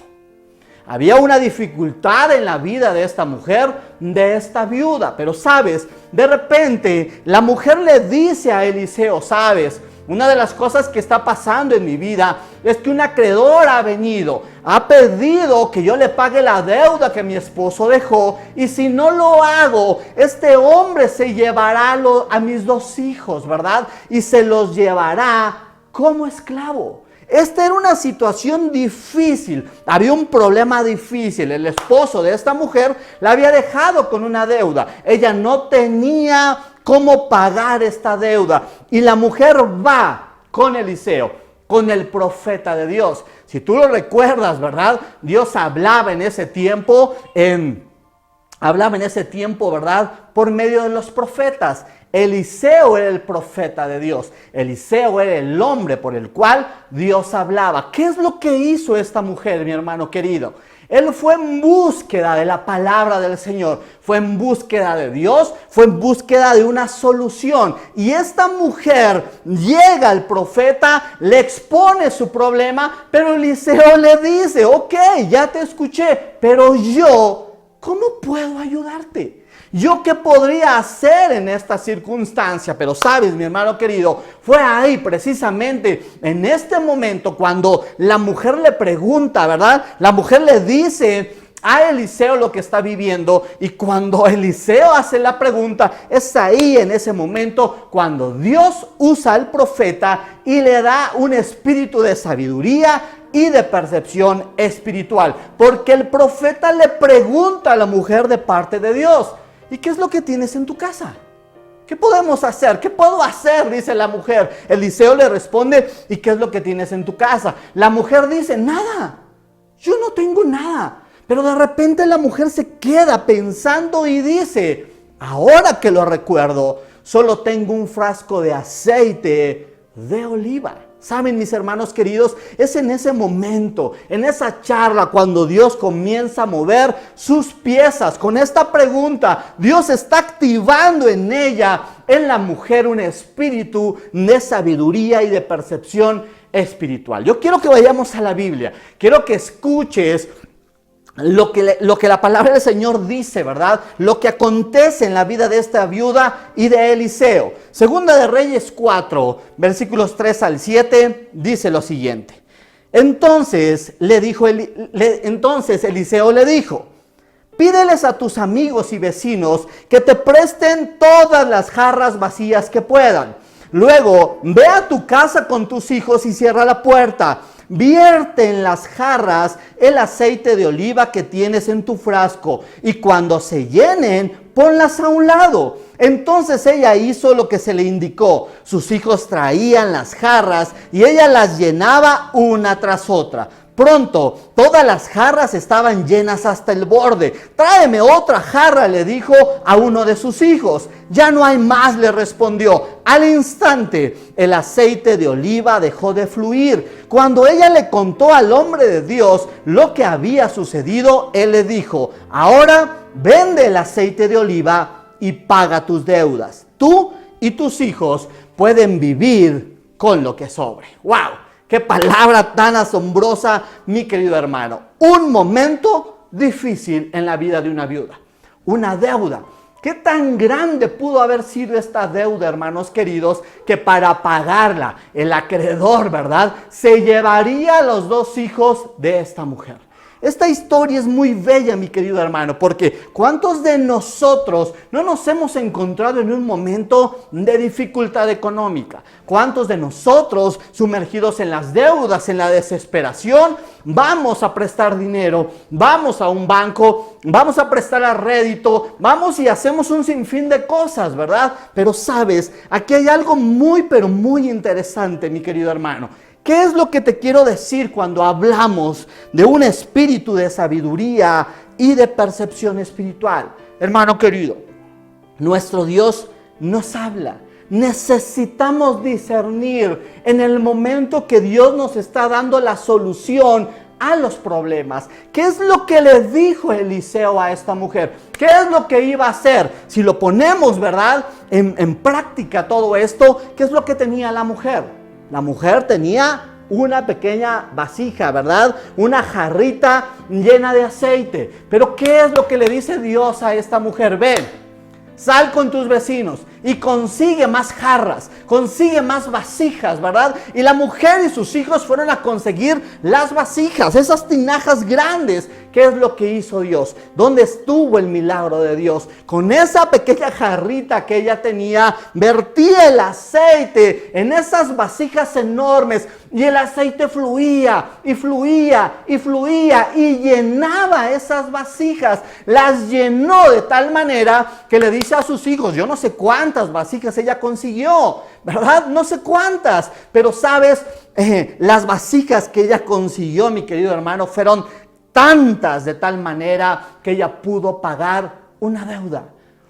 Había una dificultad en la vida de esta mujer, de esta viuda. Pero sabes, de repente la mujer le dice a Eliseo: sabes, una de las cosas que está pasando en mi vida es que un acreedor ha venido, ha pedido que yo le pague la deuda que mi esposo dejó, y si no lo hago, este hombre se llevará a mis dos hijos, ¿verdad? Y se los llevará como esclavo. Esta era una situación difícil, había un problema difícil. El esposo de esta mujer la había dejado con una deuda. Ella no tenía cómo pagar esta deuda. Y la mujer va con Eliseo, con el profeta de Dios. Si tú lo recuerdas, ¿verdad? Dios hablaba en ese tiempo, ¿verdad? Por medio de los profetas. Eliseo era el profeta de Dios. Eliseo era el hombre por el cual Dios hablaba. ¿Qué es lo que hizo esta mujer, mi hermano querido? Él fue en búsqueda de la palabra del Señor, fue en búsqueda de Dios, fue en búsqueda de una solución. Y esta mujer llega al profeta, le expone su problema, pero Eliseo le dice, ok, ya te escuché, pero yo, ¿cómo puedo ayudarte? ¿Yo qué podría hacer en esta circunstancia? Pero sabes, mi hermano querido, fue ahí precisamente en este momento cuando la mujer le pregunta, ¿verdad? La mujer le dice a Eliseo lo que está viviendo, y cuando Eliseo hace la pregunta, es ahí en ese momento cuando Dios usa al profeta y le da un espíritu de sabiduría y de percepción espiritual, porque el profeta le pregunta a la mujer de parte de Dios, ¿y qué es lo que tienes en tu casa? ¿Qué podemos hacer? ¿Qué puedo hacer? Dice la mujer. Eliseo le responde, ¿y qué es lo que tienes en tu casa? La mujer dice, nada, yo no tengo nada. Pero de repente la mujer se queda pensando y dice, ahora que lo recuerdo, solo tengo un frasco de aceite de oliva. Saben, mis hermanos queridos, es en ese momento, en esa charla, cuando Dios comienza a mover sus piezas. Con esta pregunta, Dios está activando en ella, en la mujer, un espíritu de sabiduría y de percepción espiritual. Yo quiero que vayamos a la Biblia, quiero que escuches lo que la palabra del Señor dice, ¿verdad? Lo que acontece en la vida de esta viuda y de Eliseo. Segunda de Reyes 4, versículos 3 al 7, dice lo siguiente. Entonces Eliseo le dijo, pídeles a tus amigos y vecinos que te presten todas las jarras vacías que puedan. Luego, ve a tu casa con tus hijos y cierra la puerta. Vierte en las jarras el aceite de oliva que tienes en tu frasco, y cuando se llenen, ponlas a un lado. Entonces ella hizo lo que se le indicó. Sus hijos traían las jarras y ella las llenaba una tras otra. Pronto, todas las jarras estaban llenas hasta el borde. Tráeme otra jarra, le dijo a uno de sus hijos. Ya no hay más, le respondió. Al instante, el aceite de oliva dejó de fluir. Cuando ella le contó al hombre de Dios lo que había sucedido, él le dijo, ahora vende el aceite de oliva y paga tus deudas. Tú y tus hijos pueden vivir con lo que sobre. ¡Wow! ¡Qué palabra tan asombrosa, mi querido hermano! Un momento difícil en la vida de una viuda. Una deuda. ¿Qué tan grande pudo haber sido esta deuda, hermanos queridos, que para pagarla el acreedor, ¿verdad?, se llevaría a los dos hijos de esta mujer? Esta historia es muy bella, mi querido hermano, porque ¿cuántos de nosotros no nos hemos encontrado en un momento de dificultad económica? ¿Cuántos de nosotros, sumergidos en las deudas, en la desesperación, vamos a prestar dinero, vamos a un banco, vamos a prestar a rédito, vamos y hacemos un sinfín de cosas, ¿verdad? Pero sabes, aquí hay algo muy, pero muy interesante, mi querido hermano. ¿Qué es lo que te quiero decir cuando hablamos de un espíritu de sabiduría y de percepción espiritual? Hermano querido, nuestro Dios nos habla. Necesitamos discernir en el momento que Dios nos está dando la solución a los problemas. ¿Qué es lo que le dijo Eliseo a esta mujer? ¿Qué es lo que iba a hacer? Si lo ponemos, ¿verdad?, en práctica todo esto, ¿qué es lo que tenía la mujer? La mujer tenía una pequeña vasija, ¿verdad? Una jarrita llena de aceite. Pero ¿qué es lo que le dice Dios a esta mujer? Ven, sal con tus vecinos y consigue más jarras, consigue más vasijas, ¿verdad? Y la mujer y sus hijos fueron a conseguir las vasijas, esas tinajas grandes ¿Qué es lo que hizo Dios? ¿Dónde estuvo el milagro de Dios? Con esa pequeña jarrita que ella tenía, vertía el aceite en esas vasijas enormes y el aceite fluía y fluía y fluía y llenaba esas vasijas. Las llenó de tal manera que le dice a sus hijos, yo no sé cuántas vasijas ella consiguió, ¿verdad? No sé cuántas, pero sabes, las vasijas que ella consiguió, mi querido hermano, fueron tantas de tal manera que ella pudo pagar una deuda.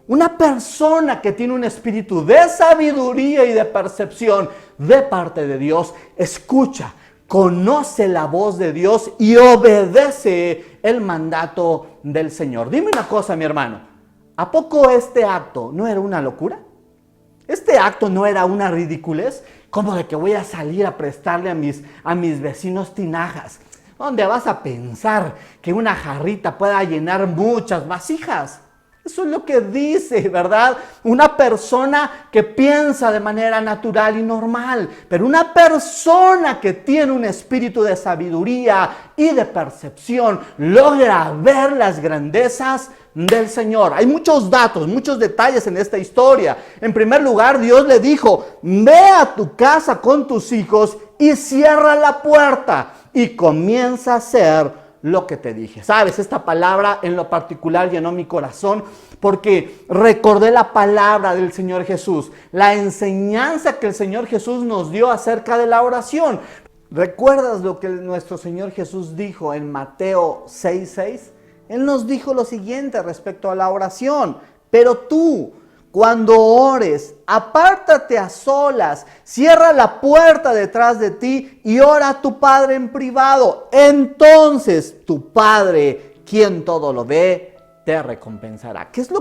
Una persona que tiene un espíritu de sabiduría y de percepción de parte de Dios, escucha, conoce la voz de Dios y obedece el mandato del Señor. Dime una cosa, mi hermano, ¿a poco este acto no era una locura? ¿Este acto no era una ridiculez? ¿Cómo de que voy a salir a prestarle a mis vecinos tinajas? ¿Dónde vas a pensar que una jarrita pueda llenar muchas vasijas? Eso es lo que dice, ¿verdad? Una persona que piensa de manera natural y normal, pero una persona que tiene un espíritu de sabiduría y de percepción logra ver las grandezas del Señor. Hay muchos datos, muchos detalles en esta historia. En primer lugar, Dios le dijo, ve a tu casa con tus hijos y cierra la puerta y comienza a hacer lo que te dije. Sabes, esta palabra en lo particular llenó mi corazón porque recordé la palabra del Señor Jesús, la enseñanza que el Señor Jesús nos dio acerca de la oración. ¿Recuerdas lo que nuestro Señor Jesús dijo en Mateo 6:6? Él nos dijo lo siguiente respecto a la oración: pero tú, cuando ores, apártate a solas, cierra la puerta detrás de ti y ora a tu Padre en privado. Entonces tu Padre, quien todo lo ve, te recompensará. ¿Qué es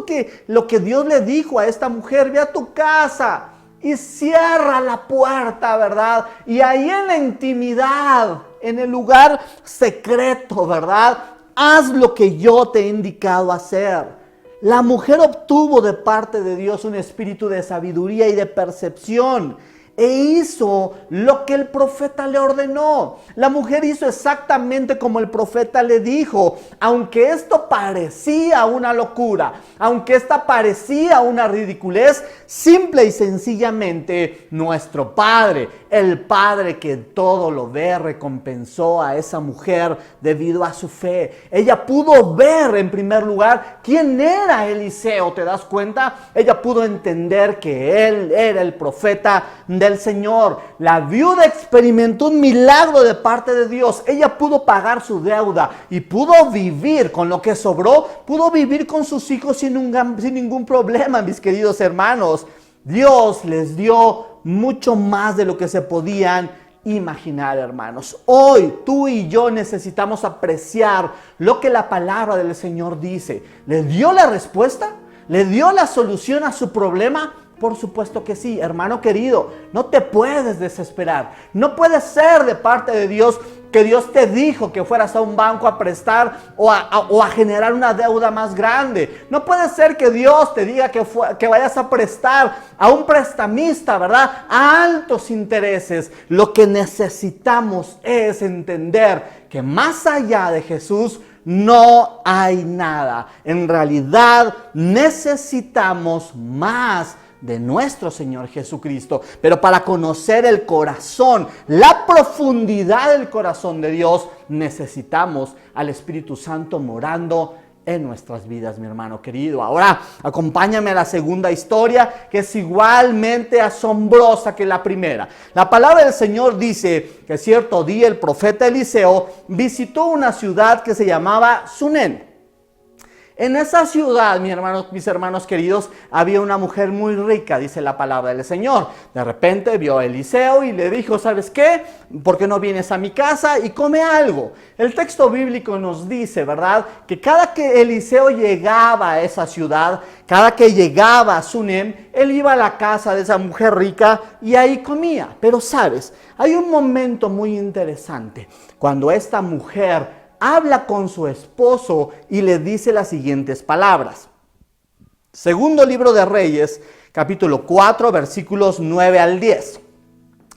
lo que Dios le dijo a esta mujer? Ve a tu casa y cierra la puerta, ¿verdad? Y ahí en la intimidad, en el lugar secreto, ¿verdad? Haz lo que yo te he indicado hacer. La mujer obtuvo de parte de Dios un espíritu de sabiduría y de percepción e hizo lo que el profeta le ordenó. La mujer hizo exactamente como el profeta le dijo, aunque esto parecía una locura, aunque esta parecía una ridiculez, simple y sencillamente nuestro Padre, el Padre que todo lo ve, recompensó a esa mujer debido a su fe. Ella pudo ver en primer lugar quién era Eliseo, ¿te das cuenta? Ella pudo entender que él era el profeta del Señor. La viuda experimentó un milagro de parte de Dios. Ella pudo pagar su deuda y pudo vivir con lo que sobró, pudo vivir con sus hijos sin ningún problema, mis queridos hermanos. Dios les dio mucho más de lo que se podían imaginar, hermanos. Hoy tú y yo necesitamos apreciar lo que la palabra del Señor dice. ¿Le dio la respuesta? ¿Le dio la solución a su problema? Por supuesto que sí, hermano querido. No te puedes desesperar. No puede ser de parte de Dios que Dios te dijo que fueras a un banco a prestar o a generar una deuda más grande. No puede ser que Dios te diga que vayas a prestar a un prestamista, ¿verdad? A altos intereses. Lo que necesitamos es entender que más allá de Jesús no hay nada. En realidad necesitamos más de nuestro Señor Jesucristo. Pero para conocer el corazón, la profundidad del corazón de Dios, necesitamos al Espíritu Santo morando en nuestras vidas, mi hermano querido. Ahora, acompáñame a la segunda historia, que es igualmente asombrosa que la primera. La palabra del Señor dice que cierto día el profeta Eliseo visitó una ciudad que se llamaba Sunén. En esa ciudad, mis hermanos queridos, había una mujer muy rica, dice la palabra del Señor. De repente vio a Eliseo y le dijo, ¿sabes qué? ¿Por qué no vienes a mi casa y come algo? El texto bíblico nos dice, ¿verdad?, que cada que Eliseo llegaba a esa ciudad, cada que llegaba a Sunem, él iba a la casa de esa mujer rica y ahí comía. Pero, ¿sabes? Hay un momento muy interesante cuando esta mujer habla con su esposo y le dice las siguientes palabras. Segundo libro de Reyes, capítulo 4, versículos 9 al 10.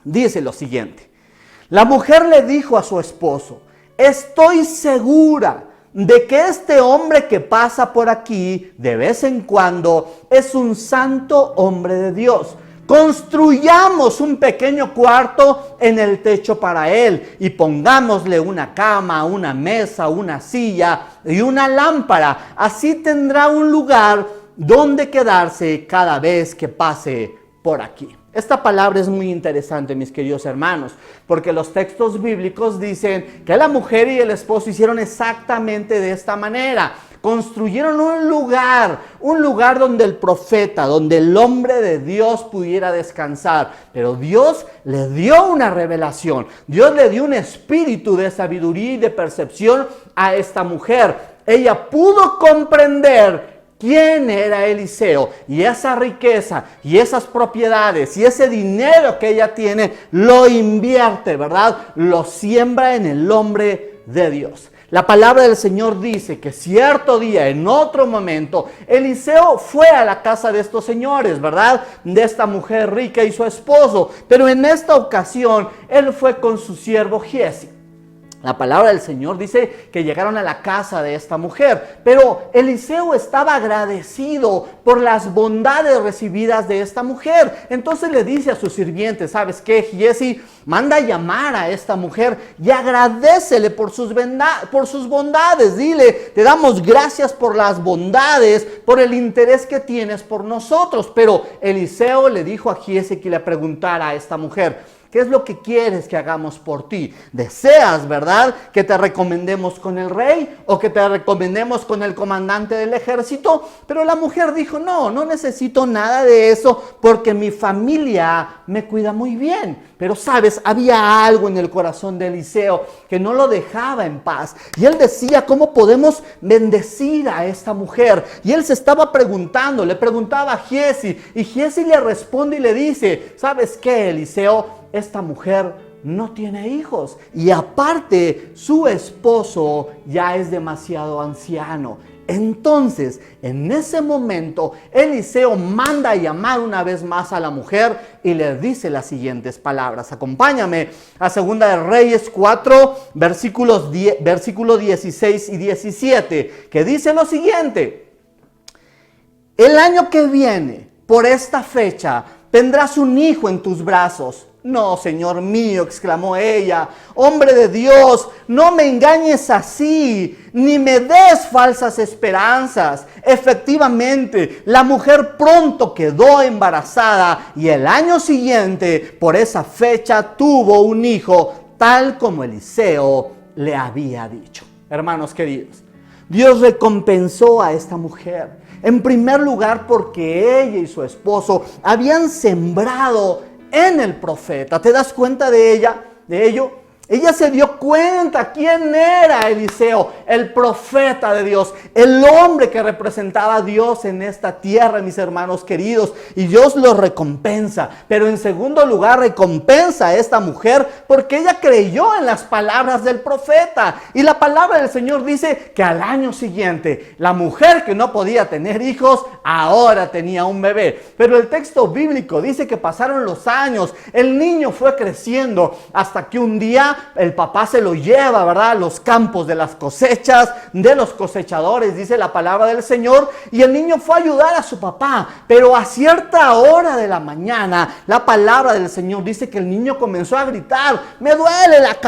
Dice lo siguiente. La mujer le dijo a su esposo, estoy segura de que este hombre que pasa por aquí de vez en cuando es un santo hombre de Dios. Construyamos un pequeño cuarto en el techo para él y pongámosle una cama, una mesa, una silla y una lámpara. Así tendrá un lugar donde quedarse cada vez que pase por aquí. Esta palabra es muy interesante, mis queridos hermanos, porque los textos bíblicos dicen que la mujer y el esposo hicieron exactamente de esta manera. Construyeron un lugar donde el profeta, donde el hombre de Dios pudiera descansar. Pero Dios le dio una revelación. Dios le dio un espíritu de sabiduría y de percepción a esta mujer. Ella pudo comprender quién era Eliseo, y esa riqueza y esas propiedades y ese dinero que ella tiene lo invierte, ¿verdad? Lo siembra en el hombre de Dios. La palabra del Señor dice que cierto día, en otro momento, Eliseo fue a la casa de estos señores, ¿verdad? De esta mujer rica y su esposo. Pero en esta ocasión, él fue con su siervo Giezi. La palabra del Señor dice que llegaron a la casa de esta mujer, pero Eliseo estaba agradecido por las bondades recibidas de esta mujer. Entonces le dice a sus sirvientes, ¿sabes qué, Giezi? Manda a llamar a esta mujer y agradécele por sus bondades. Dile, te damos gracias por las bondades, por el interés que tienes por nosotros. Pero Eliseo le dijo a Giezi que le preguntara a esta mujer, ¿qué es lo que quieres que hagamos por ti? ¿Deseas, verdad, que te recomendemos con el rey o que te recomendemos con el comandante del ejército? Pero la mujer dijo, no necesito nada de eso porque mi familia me cuida muy bien. Pero sabes, había algo en el corazón de Eliseo que no lo dejaba en paz. Y él decía, ¿cómo podemos bendecir a esta mujer? Y él se estaba preguntando, le preguntaba a Giezi, y Giezi le responde y le dice, ¿sabes qué, Eliseo? Esta mujer no tiene hijos y aparte su esposo ya es demasiado anciano. Entonces, en ese momento, Eliseo manda a llamar una vez más a la mujer y le dice las siguientes palabras. Acompáñame a 2 de Reyes 4, versículos 16 y 17, que dice lo siguiente. El año que viene, por esta fecha, tendrás un hijo en tus brazos. No, Señor mío, exclamó ella, hombre de Dios, no me engañes así, ni me des falsas esperanzas. Efectivamente, la mujer pronto quedó embarazada y el año siguiente, por esa fecha, tuvo un hijo, tal como Eliseo le había dicho. Hermanos queridos, Dios recompensó a esta mujer. En primer lugar, porque ella y su esposo habían sembrado en el profeta. ¿Te das cuenta de ello? Ella se dio cuenta quién era Eliseo, el profeta de Dios, el hombre que representaba a Dios en esta tierra, mis hermanos queridos, y Dios lo recompensa. Pero en segundo lugar, recompensa a esta mujer porque ella creyó en las palabras del profeta. Y la palabra del Señor dice que al año siguiente, la mujer que no podía tener hijos, ahora tenía un bebé. Pero el texto bíblico dice que pasaron los años, el niño fue creciendo hasta que un día el papá se lo lleva, ¿verdad?, a los campos de las cosechas, de los cosechadores, dice la palabra del Señor, y el niño fue a ayudar a su papá, pero a cierta hora de la mañana, la palabra del Señor dice que el niño comenzó a gritar, me duele la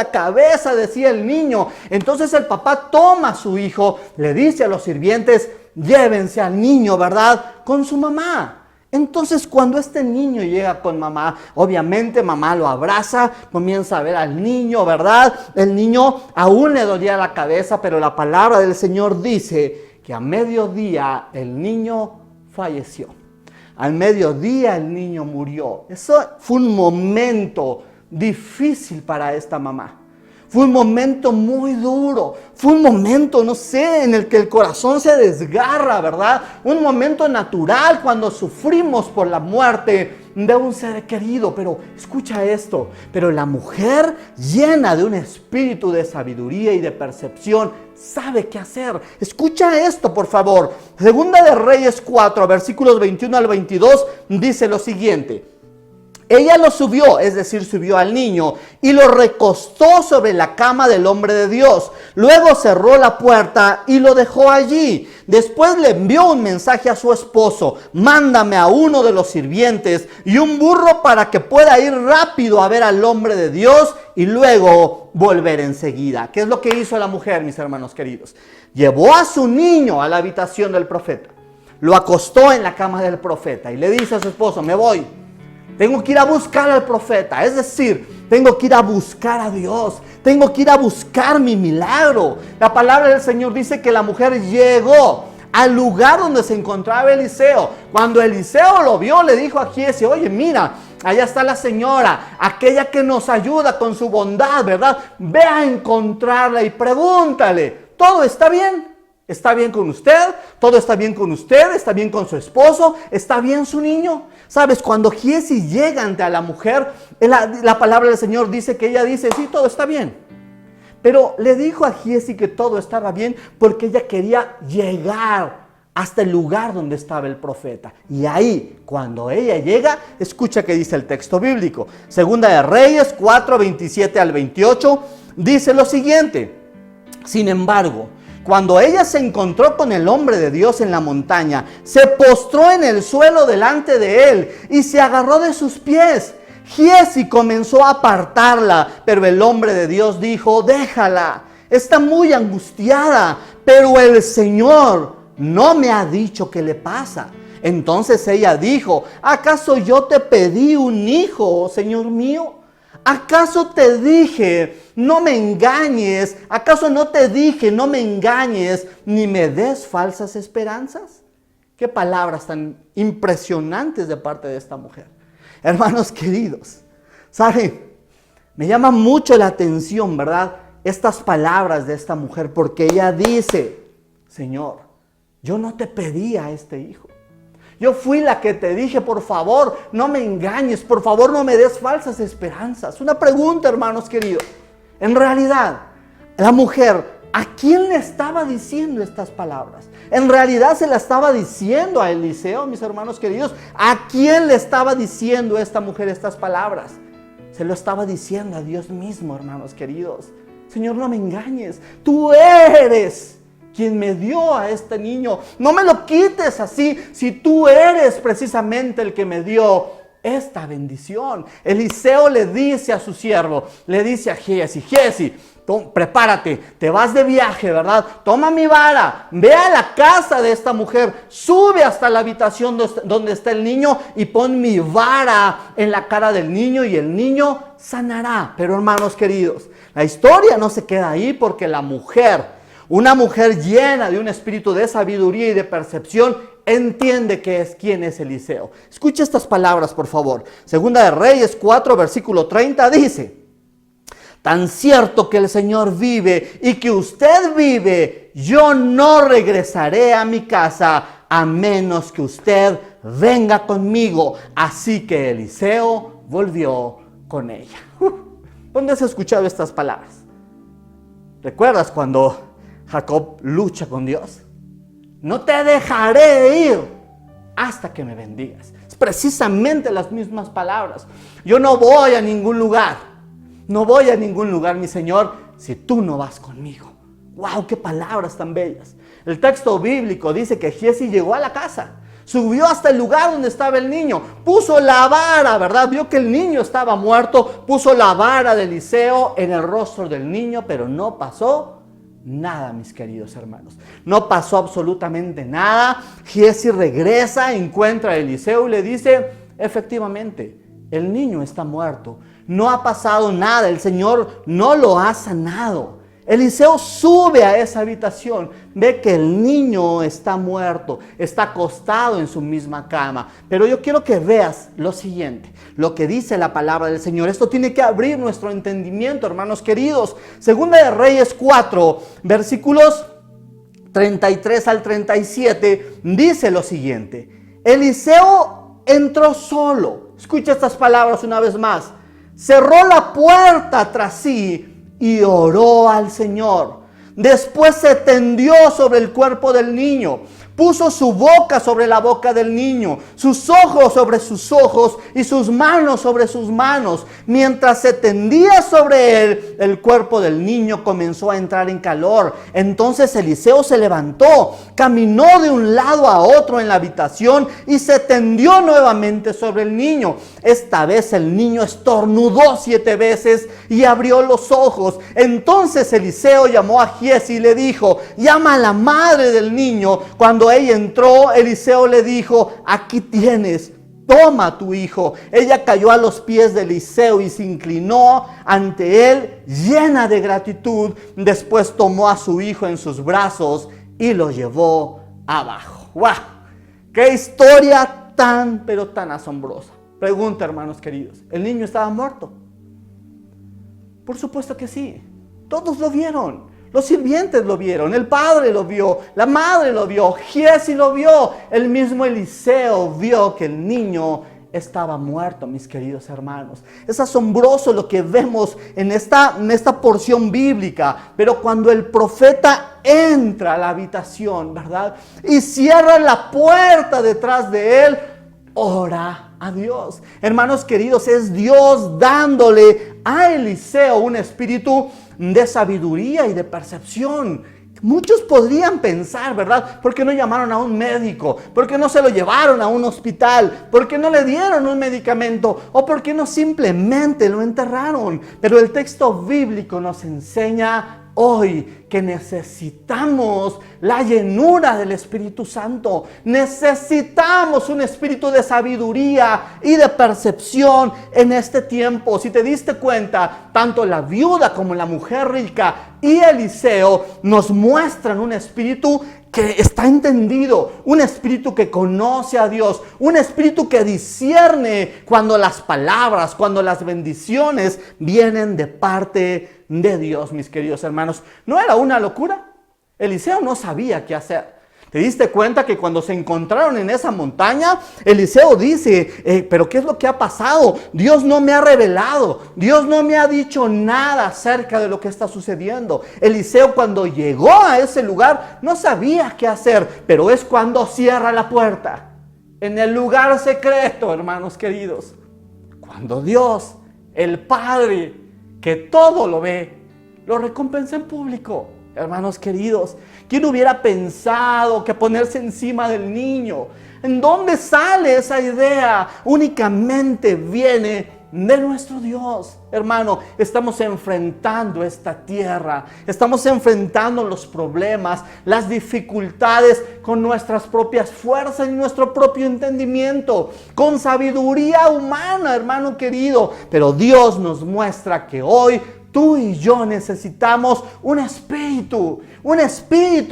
cabeza, decía el niño. Entonces el papá toma a su hijo, le dice a los sirvientes, llévense al niño, ¿verdad?, con su mamá. Entonces cuando este niño llega con mamá, obviamente mamá lo abraza, comienza a ver al niño, ¿verdad? El niño aún le dolía la cabeza, pero la palabra del Señor dice que a mediodía el niño falleció. Al mediodía el niño murió. Eso fue un momento difícil para esta mamá. Fue un momento muy duro, fue un momento, no sé, en el que el corazón se desgarra, ¿verdad? Un momento natural cuando sufrimos por la muerte de un ser querido. Pero escucha esto, pero la mujer llena de un espíritu de sabiduría y de percepción sabe qué hacer. Escucha esto, por favor. 2 de Reyes 4, versículos 21 al 22, dice lo siguiente.
Ella lo subió, es decir, subió al niño y lo recostó sobre la cama del hombre de Dios. Luego cerró la puerta y lo dejó allí. Después le envió un mensaje a su esposo: mándame a uno de los sirvientes y un burro para que pueda ir rápido a ver al hombre de Dios y luego volver enseguida. ¿Qué es lo que hizo la mujer, mis hermanos queridos? Llevó a su niño a la habitación del profeta, lo acostó en la cama del profeta y le dice a su esposo: me voy. Tengo que ir a buscar al profeta, es decir, tengo que ir a buscar a Dios, tengo que ir a buscar mi milagro. La palabra del Señor dice que la mujer llegó al lugar donde se encontraba Eliseo. Cuando Eliseo lo vio, le dijo a Giezi: oye, mira, allá está la señora, aquella que nos ayuda con su bondad, ¿verdad? Ve a encontrarla y pregúntale: ¿todo está bien? ¿Está bien con usted? ¿Todo está bien con usted? ¿Está bien con su esposo? ¿Está bien su niño? Sabes, cuando Giezi llega ante a la mujer, la palabra del Señor dice que ella dice: sí, todo está bien. Pero le dijo a Giezi que todo estaba bien porque ella quería llegar hasta el lugar donde estaba el profeta. Y ahí, cuando ella llega, escucha que dice el texto bíblico. Segunda de Reyes 4, 27 al 28, dice lo siguiente: sin embargo, cuando ella se encontró con el hombre de Dios en la montaña, se postró en el suelo delante de él y se agarró de sus pies. Giezi comenzó a apartarla, pero el hombre de Dios dijo: déjala, está muy angustiada, pero el Señor no me ha dicho qué le pasa. Entonces ella dijo: ¿acaso yo te pedí un hijo, Señor mío? ¿Acaso te dije, no me engañes? ¿Acaso no te dije, no me engañes, ni me des falsas esperanzas? Qué palabras tan impresionantes de parte de esta mujer. Hermanos queridos, ¿saben? Me llama mucho la atención, ¿verdad? Estas palabras de esta mujer, porque ella dice: Señor, yo no te pedí a este hijo. Yo fui la que te dije: por favor, no me engañes, por favor, no me des falsas esperanzas. Una pregunta, hermanos queridos. En realidad, la mujer, ¿a quién le estaba diciendo estas palabras? En realidad se la estaba diciendo a Eliseo, mis hermanos queridos. ¿A quién le estaba diciendo esta mujer estas palabras? Se lo estaba diciendo a Dios mismo, hermanos queridos. Señor, no me engañes. Tú eres quien me dio a este niño. No me lo quites así, si tú eres precisamente el que me dio esta bendición. Eliseo le dice a su siervo, le dice a Giezi: Giezi, prepárate, te vas de viaje, ¿verdad? Toma mi vara, ve a la casa de esta mujer, sube hasta la habitación donde está el niño y pon mi vara en la cara del niño y el niño sanará. Pero, hermanos queridos, la historia no se queda ahí, porque la mujer, una mujer llena de un espíritu de sabiduría y de percepción, entiende quién es Eliseo. Escucha estas palabras, por favor. Segunda de Reyes 4, versículo 30 dice: tan cierto que el Señor vive y que usted vive, yo no regresaré a mi casa a menos que usted venga conmigo. Así que Eliseo volvió con ella. ¿Dónde has escuchado estas palabras? ¿Recuerdas cuando Jacob lucha con Dios? No te dejaré ir hasta que me bendigas. Es precisamente las mismas palabras. Yo no voy a ningún lugar. No voy a ningún lugar, mi Señor, si tú no vas conmigo. ¡Wow! ¡Qué palabras tan bellas! El texto bíblico dice que Giezi llegó a la casa, subió hasta el lugar donde estaba el niño, puso la vara, ¿verdad? Vio que el niño estaba muerto, puso la vara de Eliseo en el rostro del niño, pero no pasó nada, mis queridos hermanos. No pasó absolutamente nada. Giezi regresa, encuentra a Eliseo y le dice: efectivamente, el niño está muerto. No ha pasado nada. El Señor no lo ha sanado. Eliseo sube a esa habitación, ve que el niño está muerto, está acostado en su misma cama. Pero yo quiero que veas lo siguiente, lo que dice la palabra del Señor. Esto tiene que abrir nuestro entendimiento, hermanos queridos. Segunda de Reyes 4, versículos 33 al 37, dice lo siguiente: Eliseo entró solo. Escucha estas palabras una vez más. Cerró la puerta tras sí y oró al Señor. Después se tendió sobre el cuerpo del niño, puso su boca sobre la boca del niño, sus ojos sobre sus ojos y sus manos sobre sus manos. Mientras se tendía sobre él, el cuerpo del niño comenzó a entrar en calor. Entonces Eliseo se levantó, caminó de un lado a otro en la habitación y se tendió nuevamente sobre el niño. Esta vez el niño estornudó 7 veces y abrió los ojos. Entonces Eliseo llamó a Giezi y le dijo: llama a la madre del niño. Cuando ella entró, Eliseo le dijo: aquí tienes, toma a tu hijo. Ella cayó a los pies de Eliseo y se inclinó ante él llena de gratitud. Después tomó a su hijo en sus brazos y lo llevó abajo. ¡Wow! ¡Qué historia tan, pero tan asombrosa! Pregunta, hermanos queridos, ¿el niño estaba muerto? Por supuesto que sí. Todos lo vieron. Los sirvientes lo vieron, el padre lo vio, la madre lo vio, Giezi lo vio, el mismo Eliseo vio que el niño estaba muerto, mis queridos hermanos. Es asombroso lo que vemos en esta porción bíblica, pero cuando el profeta entra a la habitación, ¿verdad? Y cierra la puerta detrás de él, ora a Dios. Hermanos queridos, es Dios dándole a Eliseo un espíritu de sabiduría y de percepción. Muchos podrían pensar, ¿verdad? ¿Por qué no llamaron a un médico? ¿Por qué no se lo llevaron a un hospital? ¿Por qué no le dieron un medicamento? ¿O por qué no simplemente lo enterraron? Pero el texto bíblico nos enseña hoy que necesitamos la llenura del Espíritu Santo. Necesitamos un espíritu de sabiduría y de percepción en este tiempo. Si te diste cuenta, tanto la viuda como la mujer rica y Eliseo nos muestran un espíritu que está entendido, un espíritu que conoce a Dios, un espíritu que discierne cuando las palabras, cuando las bendiciones vienen de parte de Dios, mis queridos hermanos. ¿No era una locura? Eliseo no sabía qué hacer. ¿Te diste cuenta que cuando se encontraron en esa montaña, Eliseo dice, pero ¿qué es lo que ha pasado? Dios no me ha revelado, Dios no me ha dicho nada acerca de lo que está sucediendo. Eliseo, cuando llegó a ese lugar, no sabía qué hacer, pero es cuando cierra la puerta, en el lugar secreto, hermanos queridos, cuando Dios, el Padre, que todo lo ve, lo recompensa en público. Hermanos queridos, ¿quién hubiera pensado que ponerse encima del niño? ¿En dónde sale esa idea? Únicamente viene de nuestro Dios. Hermano, estamos enfrentando esta tierra, estamos enfrentando los problemas, las dificultades con nuestras propias fuerzas y nuestro propio entendimiento, con sabiduría humana, hermano querido. Pero Dios nos muestra que hoy tú y yo necesitamos un espíritu,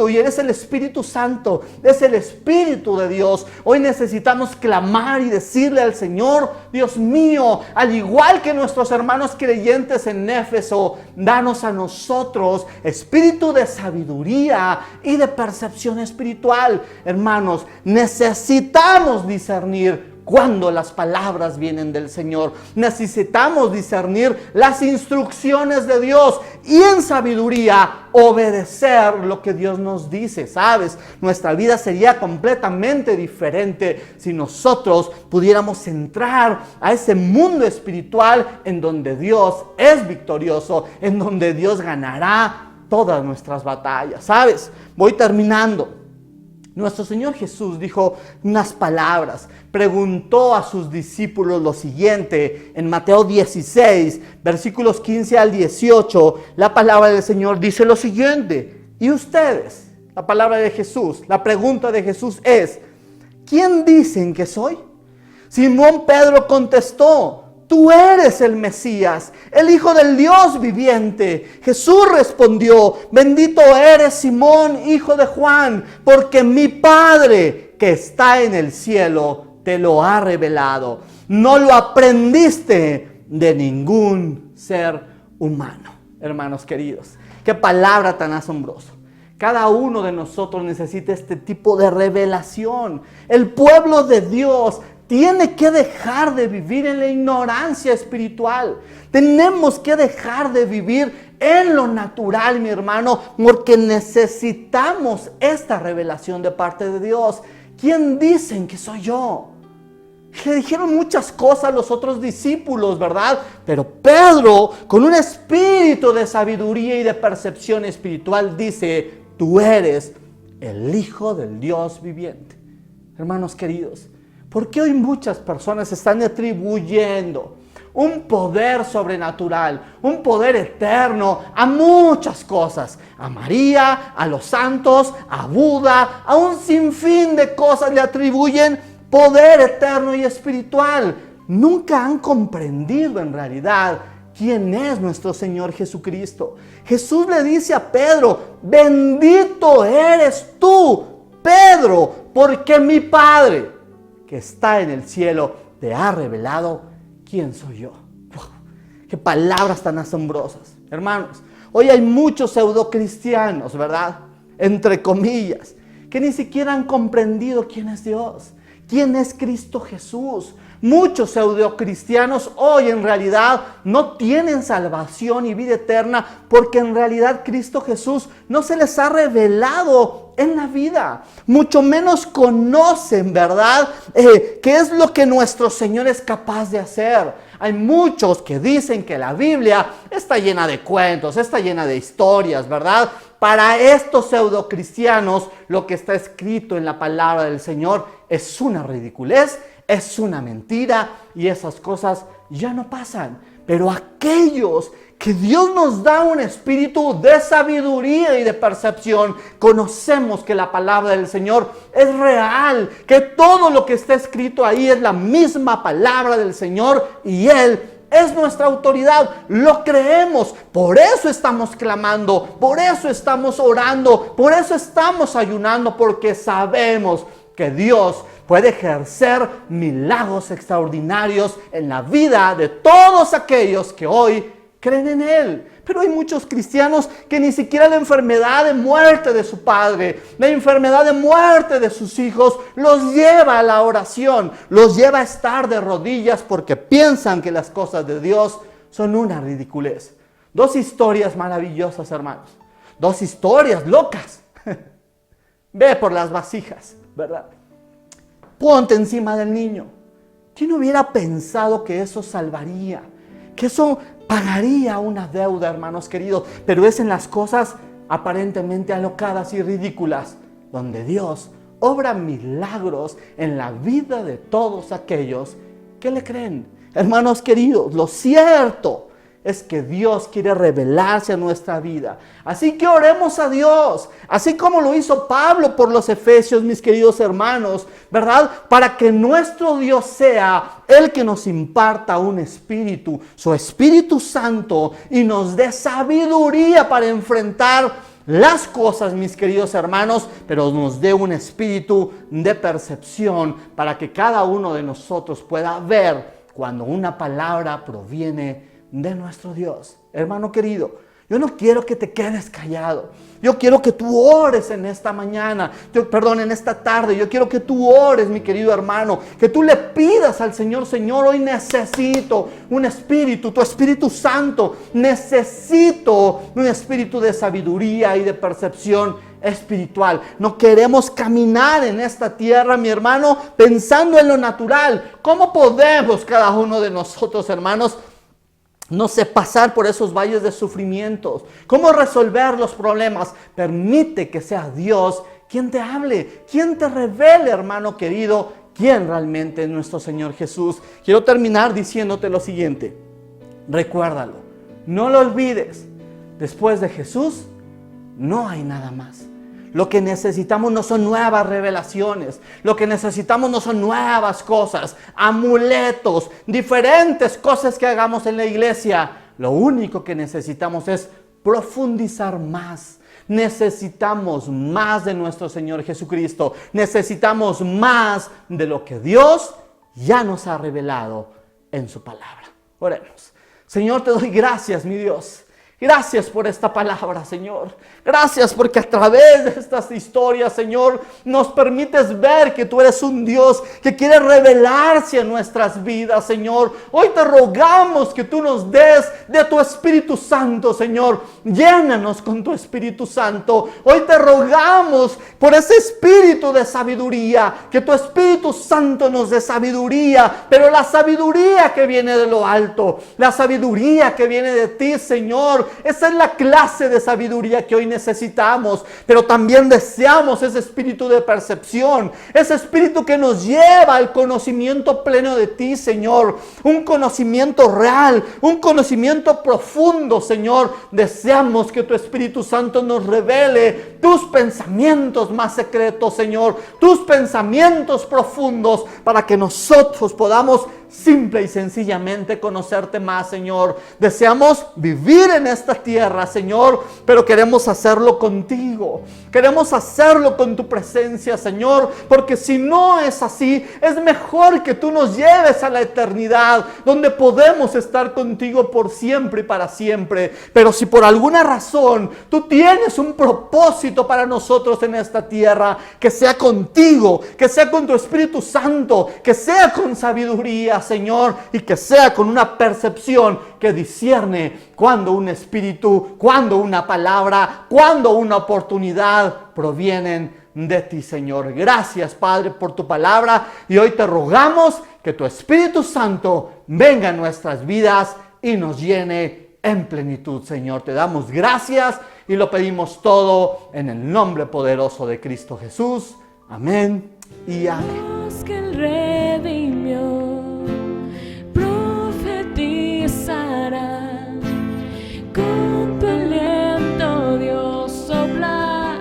y eres el Espíritu Santo, es el Espíritu de Dios. Hoy necesitamos clamar y decirle al Señor: Dios mío, al igual que nuestros hermanos creyentes en Éfeso, danos a nosotros espíritu de sabiduría y de percepción espiritual. Hermanos, necesitamos discernir cuando las palabras vienen del Señor. Necesitamos discernir las instrucciones de Dios y en sabiduría obedecer lo que Dios nos dice. ¿Sabes? Nuestra vida sería completamente diferente si nosotros pudiéramos entrar a ese mundo espiritual en donde Dios es victorioso, en donde Dios ganará todas nuestras batallas. ¿Sabes? Voy terminando. Nuestro Señor Jesús dijo unas palabras, preguntó a sus discípulos lo siguiente. En Mateo 16, versículos 15 al 18, la palabra del Señor dice lo siguiente: ¿y ustedes? La palabra de Jesús, la pregunta de Jesús es: ¿quién dicen que soy? Simón Pedro contestó: tú eres el Mesías, el Hijo del Dios viviente. Jesús respondió: bendito eres, Simón, hijo de Juan, porque mi Padre que está en el cielo te lo ha revelado. No lo aprendiste de ningún ser humano. Hermanos queridos, qué palabra tan asombrosa. Cada uno de nosotros necesita este tipo de revelación. El pueblo de Dios tiene que dejar de vivir en la ignorancia espiritual. Tenemos que dejar de vivir en lo natural, mi hermano, porque necesitamos esta revelación de parte de Dios. ¿Quién dicen que soy yo? Le dijeron muchas cosas los otros discípulos, ¿verdad? Pero Pedro, con un espíritu de sabiduría y de percepción espiritual, dice: tú eres el Hijo del Dios viviente. Hermanos queridos, ¿por qué hoy muchas personas están atribuyendo un poder sobrenatural, un poder eterno a muchas cosas? A María, a los santos, a Buda, a un sinfín de cosas le atribuyen poder eterno y espiritual. Nunca han comprendido en realidad quién es nuestro Señor Jesucristo. Jesús le dice a Pedro: bendito eres tú, Pedro, porque mi Padre que está en el cielo te ha revelado quién soy yo. ¡Wow! ¡Qué palabras tan asombrosas! Hermanos, hoy hay muchos pseudocristianos, ¿verdad? Entre comillas, que ni siquiera han comprendido quién es Dios, quién es Cristo Jesús. Muchos pseudocristianos hoy en realidad no tienen salvación y vida eterna porque en realidad Cristo Jesús no se les ha revelado en la vida. Mucho menos conocen, ¿verdad? ¿Qué es lo que nuestro Señor es capaz de hacer? Hay muchos que dicen que la Biblia está llena de cuentos, está llena de historias, ¿verdad? Para estos pseudocristianos, lo que está escrito en la palabra del Señor es una ridiculez, es una mentira, y esas cosas ya no pasan. Pero aquellos que Dios nos da un espíritu de sabiduría y de percepción, conocemos que la palabra del Señor es real, que todo lo que está escrito ahí es la misma palabra del Señor y Él es nuestra autoridad. Lo creemos, por eso estamos clamando, por eso estamos orando, por eso estamos ayunando, porque sabemos que Dios puede ejercer milagros extraordinarios en la vida de todos aquellos que hoy creen en Él. Pero hay muchos cristianos que ni siquiera la enfermedad de muerte de su padre, la enfermedad de muerte de sus hijos, los lleva a la oración, los lleva a estar de rodillas porque piensan que las cosas de Dios son una ridiculez. Dos historias maravillosas, hermanos. Dos historias locas. Ve por las vasijas, ¿verdad? Ponte encima del niño. ¿Quién hubiera pensado que eso salvaría? Que eso pagaría una deuda, hermanos queridos. Pero es en las cosas aparentemente alocadas y ridículas donde Dios obra milagros en la vida de todos aquellos que le creen. Hermanos queridos, lo cierto es que Dios quiere revelarse a nuestra vida. Así que oremos a Dios, así como lo hizo Pablo por los Efesios, mis queridos hermanos, ¿verdad? Para que nuestro Dios sea el que nos imparta un espíritu, su Espíritu Santo, y nos dé sabiduría para enfrentar las cosas, mis queridos hermanos, pero nos dé un espíritu de percepción para que cada uno de nosotros pueda ver cuando una palabra proviene de nuestro Dios. Hermano querido, yo no quiero que te quedes callado. Yo quiero que tú ores en esta mañana, en esta tarde. Yo quiero que tú ores, mi querido hermano, que tú le pidas al Señor: Señor, hoy necesito un espíritu, tu Espíritu Santo. Necesito un espíritu de sabiduría y de percepción espiritual. No queremos caminar en esta tierra, mi hermano, pensando en lo natural. ¿Cómo podemos cada uno de nosotros, hermanos, no sé, pasar por esos valles de sufrimientos? ¿Cómo resolver los problemas? Permite que sea Dios quien te hable, quien te revele, hermano querido, quién realmente es nuestro Señor Jesús. Quiero terminar diciéndote lo siguiente. Recuérdalo, no lo olvides. Después de Jesús, no hay nada más. Lo que necesitamos no son nuevas revelaciones. Lo que necesitamos no son nuevas cosas, amuletos, diferentes cosas que hagamos en la iglesia. Lo único que necesitamos es profundizar más. Necesitamos más de nuestro Señor Jesucristo. Necesitamos más de lo que Dios ya nos ha revelado en su palabra. Oremos. Señor, te doy gracias, mi Dios. Gracias por esta palabra, Señor. Gracias porque a través de estas historias, Señor, nos permites ver que tú eres un Dios que quiere revelarse en nuestras vidas, Señor. Hoy te rogamos que tú nos des de tu Espíritu Santo, Señor. Llénanos con tu Espíritu Santo. Hoy te rogamos por ese espíritu de sabiduría, que tu Espíritu Santo nos dé sabiduría, pero la sabiduría que viene de lo alto, la sabiduría que viene de ti, Señor. Esa es la clase de sabiduría que hoy necesitamos, pero también deseamos ese espíritu de percepción, ese espíritu que nos lleva al conocimiento pleno de ti, Señor. Un conocimiento real, un conocimiento profundo, Señor. Deseamos que tu Espíritu Santo nos revele tus pensamientos más secretos, Señor, tus pensamientos profundos, para que nosotros podamos simple y sencillamente conocerte más, Señor. Deseamos vivir en esta tierra, Señor, pero queremos hacerlo contigo. Queremos hacerlo con tu presencia, Señor, porque si no es así, es mejor que tú nos lleves a la eternidad, donde podemos estar contigo por siempre y para siempre. Pero si por alguna razón tú tienes un propósito para nosotros en esta tierra, que sea contigo, que sea con tu Espíritu Santo, que sea con sabiduría, Señor, y que sea con una percepción que discierne cuando un espíritu, cuando una palabra, cuando una oportunidad provienen de ti, Señor. Gracias, Padre, por tu palabra, y hoy te rogamos que tu Espíritu Santo venga en nuestras vidas y nos llene en plenitud, Señor. Te damos gracias y lo pedimos todo en el nombre poderoso de Cristo Jesús. Amén y amén.
Dios que Él redimió, profetizará. Con tu aliento, Dios, sopla,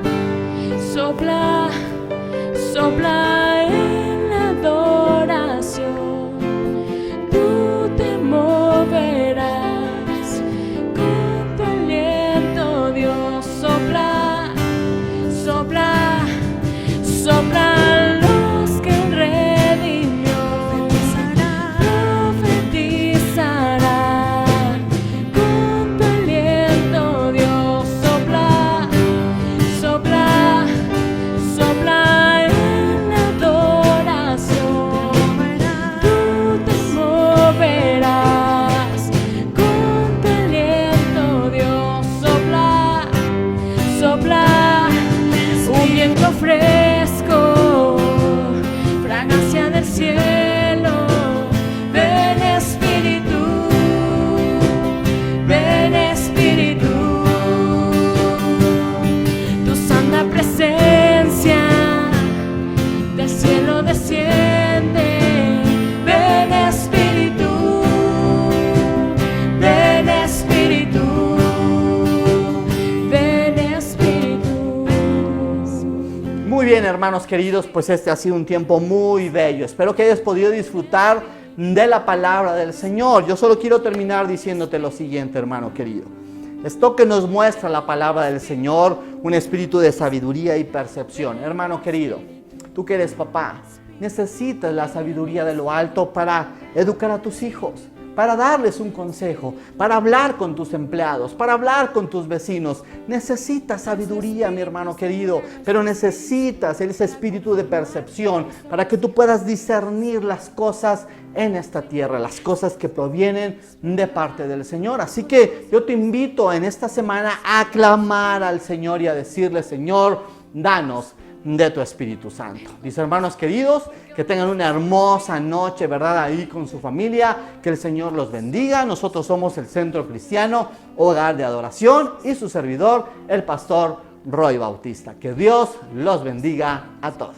sopla, sopla en la adoración. Tú te moverás. Con tu aliento, Dios, sopla, sopla, sopla. Los que Él redimió, profetizará. Con tu aliento, Dios, sopla, sopla, sopla en la adoración. Tú te moverás. Con tu aliento, Dios, sopla, sopla. Un viento fresco, fragancia del cielo. Ven Espíritu, ven Espíritu. Tu santa presencia del cielo desciende. Ven Espíritu, ven Espíritu, ven Espíritu.
Muy bien, hermanos queridos, pues este ha sido un tiempo muy bello. Espero que hayas podido disfrutar de la palabra del Señor. Yo solo quiero terminar diciéndote lo siguiente, hermano querido. Esto que nos muestra la palabra del Señor, un espíritu de sabiduría y percepción. Hermano querido, tú que eres papá, necesitas la sabiduría de lo alto para educar a tus hijos, para darles un consejo, para hablar con tus empleados, para hablar con tus vecinos. Necesitas sabiduría, mi hermano querido, pero necesitas ese espíritu de percepción para que tú puedas discernir las cosas en esta tierra, las cosas que provienen de parte del Señor. Así que yo te invito en esta semana a clamar al Señor y a decirle: Señor, danos de tu Espíritu Santo. Mis hermanos queridos, que tengan una hermosa noche, ¿verdad? Ahí con su familia, que el Señor los bendiga. Nosotros somos el Centro Cristiano Hogar de Adoración y su servidor, el pastor Roy Bautista. Que Dios los bendiga a todos.